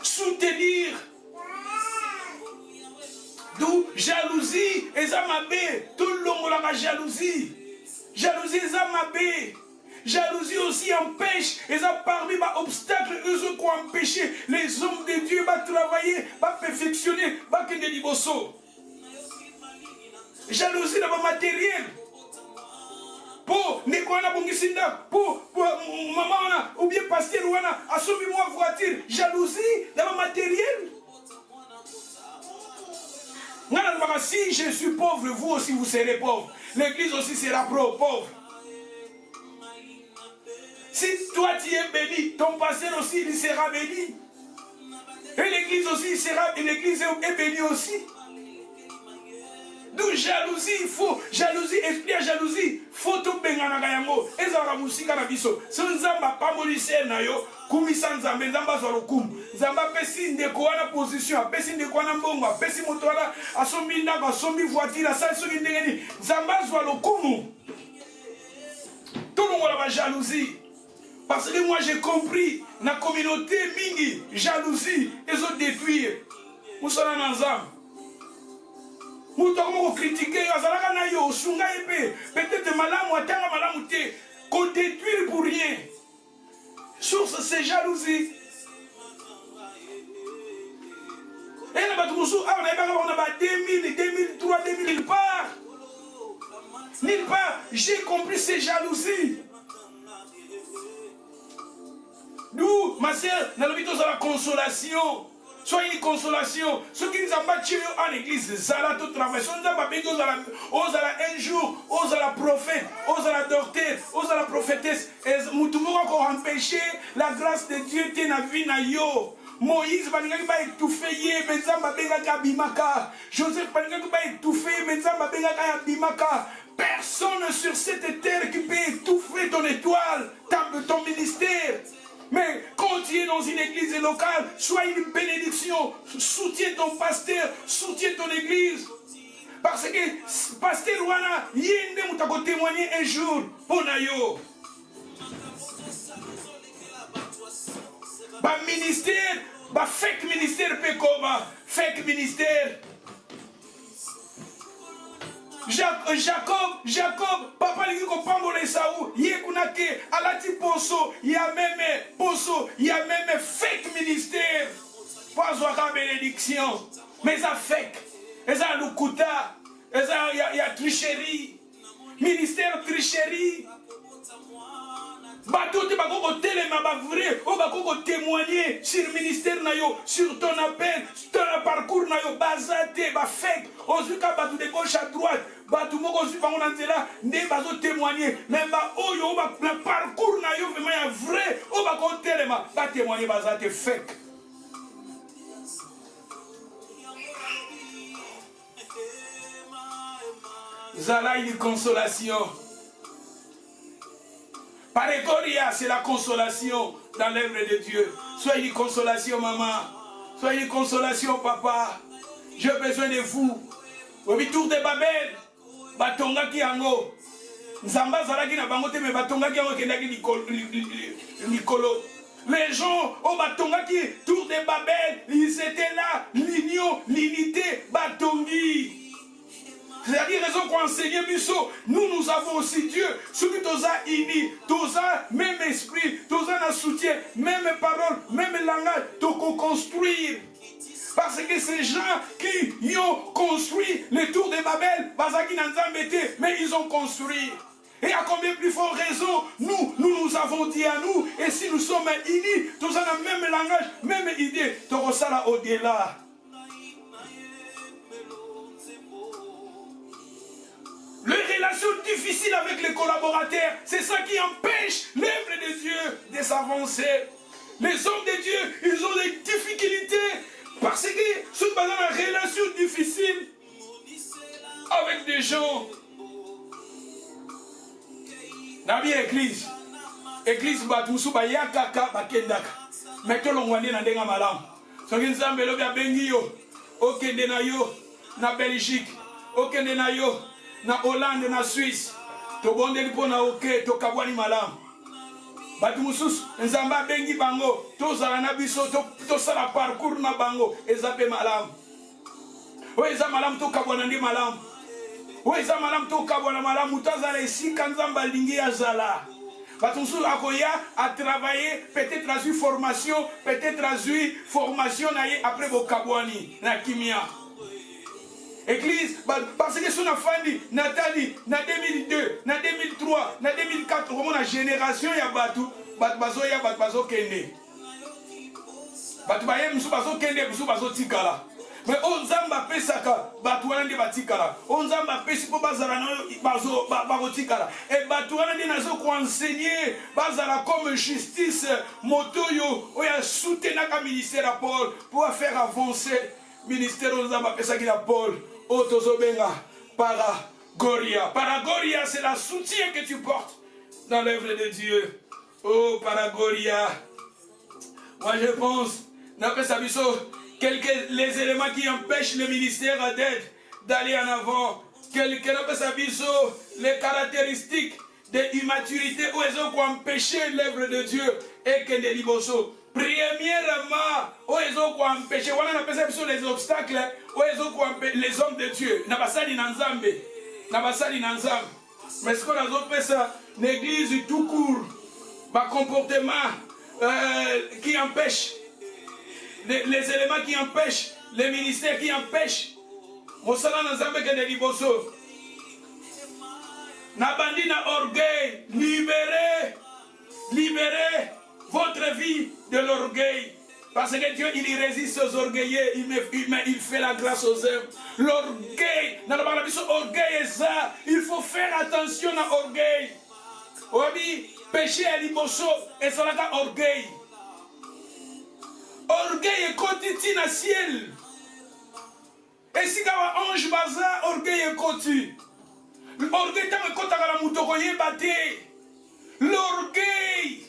Soutenir. D'où jalousie, et ça m'a tout le long la jalousie. Jalousie, et ça m'a jalousie aussi empêche, et ça parmi les obstacles, eux qui ont empêché les hommes de Dieu de travailler, de perfectionner, de faire des libosos. Jalousie dans le matériel. Pour ne quoi na bongisinda, pour maman ou bien pasteur ou ana, assumez-moi voiture. Jalousie dans le matériel. Si je suis pauvre, vous aussi vous serez pauvre. L'église aussi sera pauvre. Si toi tu es béni, ton pasteur aussi il sera béni. Et l'église aussi sera, l'église est bénie aussi. D'où jalousie, il faut, jalousie, esprit à jalousie, faut tout bengana gayango. Et ça va musika na biso. Si on zamba pas molisé na yo, kumi sans zamba, zamba sur le kum. Zamba pesi ndeko wana position, pesi ndeko wana mbongo, pesi motola, asombi ndako, asombi voiture, ça soki ndengeni. Zamba sur le kumu. Tout le monde a la jalousie. Parce que moi j'ai compris, la communauté mingi, jalousie, ils ont détruit. Nous sommes dans zamba. Nous devons critiquer, peut-être malamu te, qu'on détruit pour rien. Source, c'est jalousie. Et là, on a 2000, 2003, 2000, nulle part. Nulle part, j'ai compris, c'est jalousie. D'où, ma soeur, dans le la consolation. Soyez une consolation. Ceux qui nous ont battus en église, Zala tout travail. Ceux qui nous ont battus un jour, aux à la prophète, aux à la docteur, aux à la prophétesse. Et nous devons encore empêcher la grâce de Dieu qui est dans la vie na yo. Moïse va étouffer, mais Zamba benga bimaka. Joseph va étouffer, mais Zamba benga bimaka. Personne sur cette terre qui peut étouffer ton étoile, ton ministère. Mais quand tu es dans une église locale, sois une bénédiction, soutiens ton pasteur, soutiens ton église. Parce que pasteur Wana, yende mutako témoigner un jour pour Nayo. Ba ministère, ba fake ministère Pekoma, fake ministère. Jacob, papa lui ko pambole Saou, yekunake alati poso, ya même fake ministère. Pas la bénédiction, mais ça fake, et ça lukuta, et ça y a tricherie, ministère tricherie. Bateau te bako téléma ba vrai, o bako témoigner sur le ministère na yo, sur ton appel, sur ton parcours na yo, bazate ba fake, ozuka batu de gauche à droite, batu moko zu bango na nzela, ne bazo témoigner, même ba oyo ba parcours na yo vraiment ya vrai, o bako téléma, ba témoigner bazate fake. Zala une consolation. Parégoria, c'est la consolation dans l'œuvre de Dieu. Soyez une consolation, maman. Soyez une consolation, papa. J'ai besoin de vous. Au tour de Babel, batonga ki ango. Nzamba zalaki na bango te me batonga ki ango kendaki Nicolo. Les gens au batonga ki tour de Babel, ils étaient là, l'union, l'unité, batongi. C'est-à-dire, raison qu'on enseigne Bisso, nous avons aussi Dieu, ceux qui nous a unis, tous ont même esprit, tous ont un soutien, même parole, même langage, pour construire. Parce que ces gens qui ont construit le tour de Babel, mais ils ont construit. Et à combien plus fort raison, nous avons dit à nous, et si nous sommes unis, tous ont le même langage, même idée, tout ça au-delà. Le relations difficiles avec les collaborateurs. C'est ça qui empêche l'œuvre de Dieu de s'avancer. Les hommes de Dieu, ils ont des difficultés parce que sont dans une relation difficile avec des gens. Dans l'église, l'église batusu ba yakaka bakendaka. Mais to longwani na ndenga malamu. Soki nzambe lobi abengi yo, okende na yo na Belgique, okende na yo na Hollande na Suisse. To bondeli pona oke to kabwani malamu. Batu mususu nzambe abengi bango, to zala na biso to sala parcours na bango ezape malamu. O eza malamu to kabwana ndi malamu. O eza malamu to kabwana malamu tazala esika nzambe alingi azala. Batunsu akoya a travaillé, peut-être traduit formation, peut-être traduit formation après Bokabwani, na Kimia. Église, parce que son afandi, Nathalie, na 2002, na 2003, na 2004, vraiment la génération ya batu, bazo ya bazo kende. Batu baye musu bazo kende, musu bazo tikala. Mais on zamba pesaka batuana ndi batikala on zamba pesi po bazala bazo bagotikala et batuana ndi nazo ko enseigner bazala comme justice motoyo oya soutenaka ministère à Paul pour faire avancer ministère on zamba pesaki na Paul otozobenga Paragoria. Paragoria, c'est la soutien que tu portes dans l'œuvre de Dieu. Oh Paragoria, moi je pense n'après ça biso les éléments qui empêchent le ministère d'aide d'aller en avant. Les caractéristiques de immaturité où ils ont empêché l'œuvre de Dieu et que les liboso. Premièrement, où ils ont empêché, on appelle ça les obstacles, où ils ont empêché les hommes de Dieu. Nabasali Nanzambe. Nabasali Nanzambe. Mais ce qu'on a fait ça, l'église tout court, ma comportement qui empêche. Les éléments qui empêchent, les ministères qui empêchent. Mosala Nazambe que de liboso. Nabandi na orgueil. Libérez votre vie de l'orgueil. Parce que Dieu, il résiste aux orgueilleux. Il fait la grâce aux hommes. L'orgueil. Orgueil est ça. Il faut faire attention à l'orgueil. Obi, péché à liboso. Et ça là orgueil. Orgueil est quotidien dans le ciel. Et si tu as un ange bazar, orgueil est quotidien. L'orgueil est l'orgueil.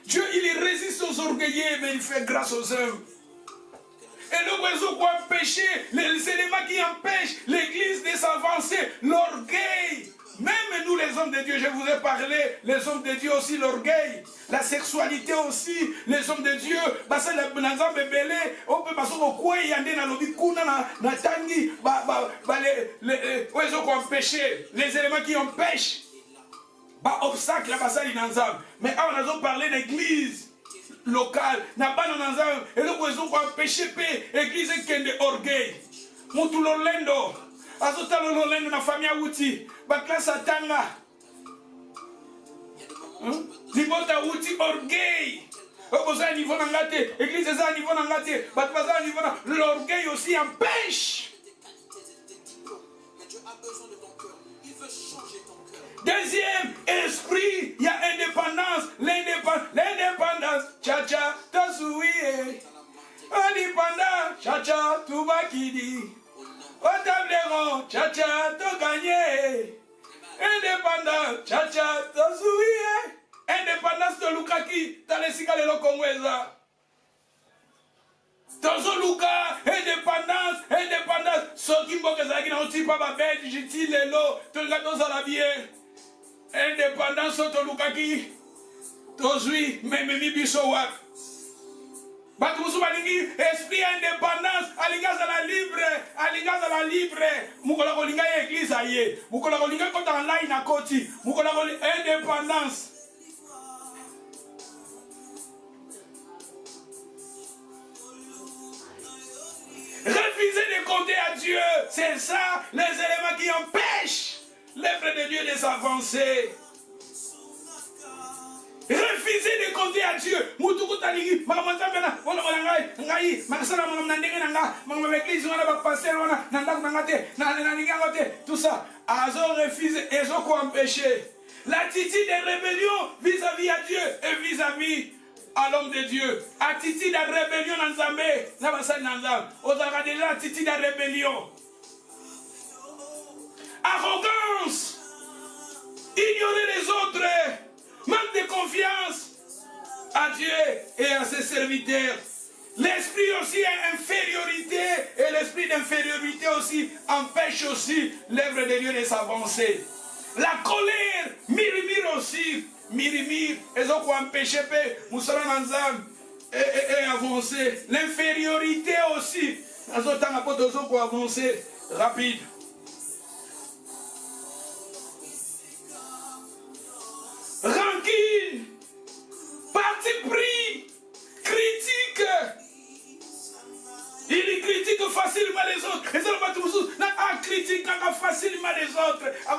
Dieu, il résiste aux orgueilleux, mais il fait grâce aux hommes. Et le oiseau qui empêche, les éléments qui empêchent l'église de s'avancer, l'orgueil. Même nous les hommes de Dieu, je vous ai parlé, les hommes de Dieu aussi, l'orgueil, la sexualité aussi, les hommes de Dieu, les éléments qui empêchent, obstacle, mais on a parlé d'église locale, et le oiseau qui empêche l'église qui est d'orgueil. Moutulolendo. Azotalo lolendo na famille wuti ba classe atanga libota wuti orgueil oboza niveau na ngate église za niveau na ngate ba baza niveau na l'orgueil aussi empêche. Deuxième esprit, il y a indépendance, l'indépendance, cha-cha, tasouye, indépendant, cha-cha, tout va qui dit. Otableron, cha-cha, to gagné. Indépendant, cha-cha, to souillé. Indépendance de Lukaki, t'as les cigales au Congoueza. Tozo Luka, indépendance. Sokimbo Kezaki na aussi pas ma bête, j'utilise les lots, tout le gâteau à la bière. Indépendance, to Lukaki. Tozui, même Mibiso Wak. Batumusu balingi esprit indépendance alinga za la libre mukola kolinga église aye mukola kolinga kota online na koti mukola kolinga indépendance. Refuser de compter à Dieu, c'est ça les éléments qui empêchent l'œuvre de Dieu de s'avancer. Refuser Refusez de compter à Dieu. Tout ça. Azo refuse et ils ont empêché. L'attitude de rébellion vis-à-vis à Dieu et vis-à-vis à l'homme de Dieu. Attitude de rébellion dans Zambé. Vous avez déjà l'attitude de rébellion. Arrogance. Ignorer les autres. Manque de confiance à Dieu et à ses serviteurs. L'esprit aussi est infériorité et l'esprit d'infériorité aussi empêche aussi l'œuvre de Dieu de s'avancer. La colère, mirimir aussi, mirimir, ils ont empêché et avancer. L'infériorité aussi, ils ont avancer rapide. Rancune, parti pris, critique. Il critique facilement les autres. Les autres critiquent facilement les autres. À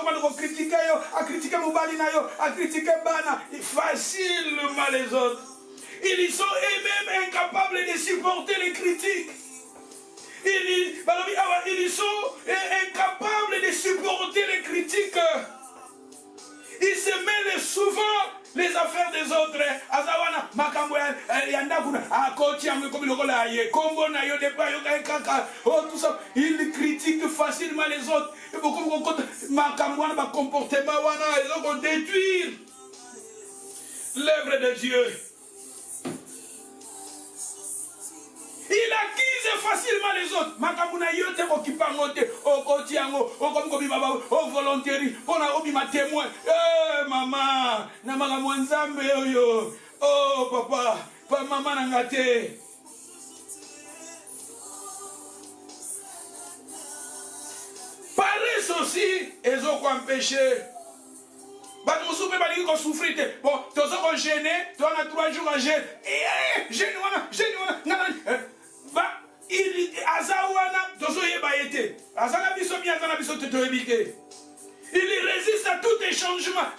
critiquer Bana, facilement les autres. Ils sont eux-mêmes incapables de supporter les critiques. Ils sont incapables de supporter les critiques. Ils se mêlent souvent les affaires des autres. Ils critiquent facilement les autres. Ils vont détruire l'œuvre de Dieu. Il accuse facilement les autres. Makamuna yote okipangote, okotiango, okomkobi baba, o volontaire, on a obi ma témoin. Maman, na makamwa nzambe oyo. Oh papa, pa maman nangate. Paresse aussi, ils ont empêché. Bon, tu as gêné, tu as 3 jours à gêner. Gêne, il résiste à tous les changements.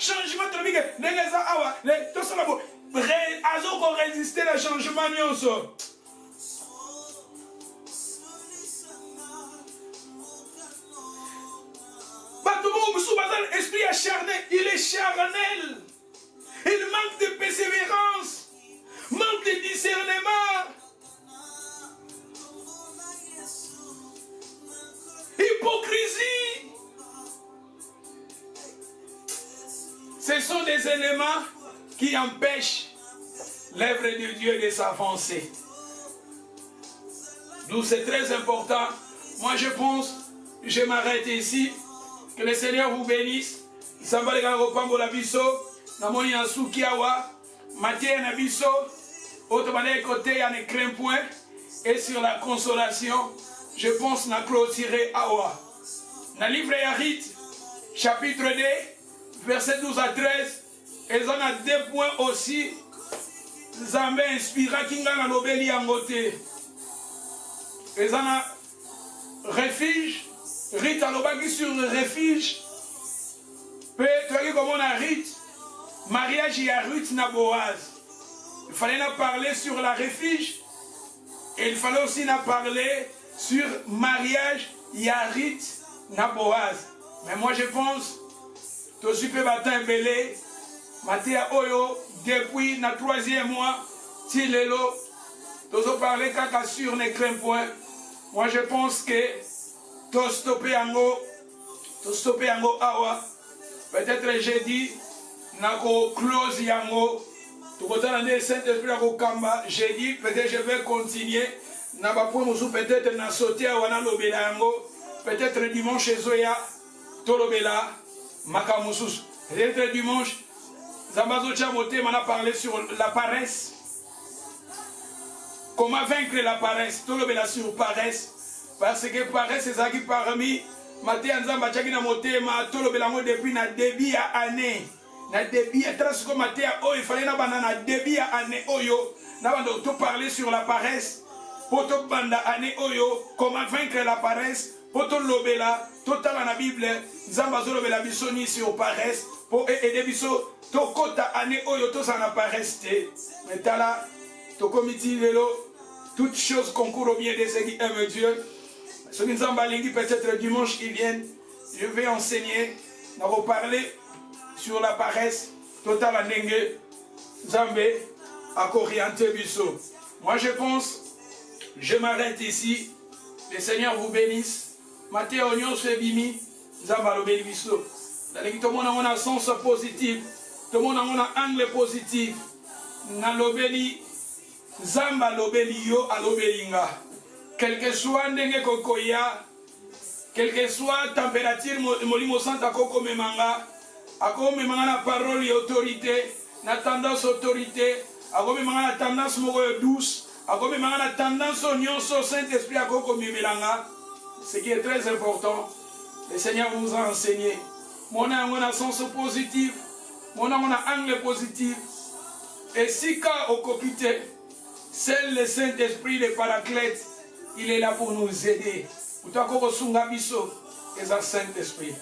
Résister à changement. Esprit acharné, il est charnel. Il manque de persévérance, manque de discernement. Hypocrisie. Ce sont des éléments qui empêchent l'œuvre de Dieu de s'avancer. D'où c'est très important. Moi je pense, je m'arrête ici. Que le Seigneur vous bénisse. Samba le Gopambo la biso, namoni Ansuki awa, Matthieu na biso, autrement côté à ne craint point. Et sur la consolation, je pense na clôturer awa. Na livre Yarit, chapitre 2, verset 12 à 13, ils en a 2 points aussi. Zambé inspira kinga na lobeli angote. Ils en a refuge. Rite à l'obagi sur le refuge. Peut-être comme on a Rite, mariage et à Ruth na Boaz. Il fallait en parler sur la refuge. Et il fallait aussi en parler sur mariage et à Rite na Boaz. Mais moi je pense, tu suis peu matin belé, Matéa Oyo, depuis na 3e mois, Tilelo, tu as parlé caca sur ne craint point. Moi je pense que to stopper yango awa. Peut-être jeudi, nako close yango. Tout côté le Saint-Esprit nako kamba. Jeudi, peut-être je vais continuer. Naba point musu peut-être na sauter wana lobela yango. Peut-être dimanche zoya to lobela makamusus. Peut-être dimanche, Zambazo Chamote m'en a parlé sur la paresse. Comment vaincre la paresse? To lobela sur paresse. Parce que paresse c'est ça qui parmi Maté Nzamba Chakina Motema tolo belango depuis na début à année. Na début à trans comme Maté oh il fallait na banana début à année oyo. Na bando to parler sur la paresse. Poto banda année oyo comment vaincre la paresse. Poto lobela total na Bible Nzamba zolo bela bisoni sur paresse. pour aider biso to kota année oyo to ça n'a pas resté mais tala to comité lelo toutes choses concourent au bien de ceux qui aiment Dieu. Ce qui nous embalingi peut-être dimanche qui vient, je vais enseigner, nous reparler sur la paresse totale à Nenge Zambé à Corianté Bisso. Moi je pense, je m'arrête ici. Le Seigneur vous bénisse. Matthieu Ognon Sebimi Zamba Lobeli Bisso. Tout le monde a un sens positif, tout le monde a un angle positif. Na Lobeli Zamba Lobeli Yo à Lobelinga. Quel que soit ndenge kokoya, quelle que soit température molimo santa koko memanga, ako memanga na parole et autorité, na tendance autorité, ako memanga na tendance moko douce, ako memanga na tendance nyonso Saint-Esprit akoko memelanga. Ce qui est très important, le Seigneur vous a enseigné. Mon a un sens positif, mon a un angle positif. Et si quand au coquité, c'est le Saint-Esprit, le Paraclète, il est là pour nous aider. Pour toi, Sunga Bisso, et le Saint-Esprit.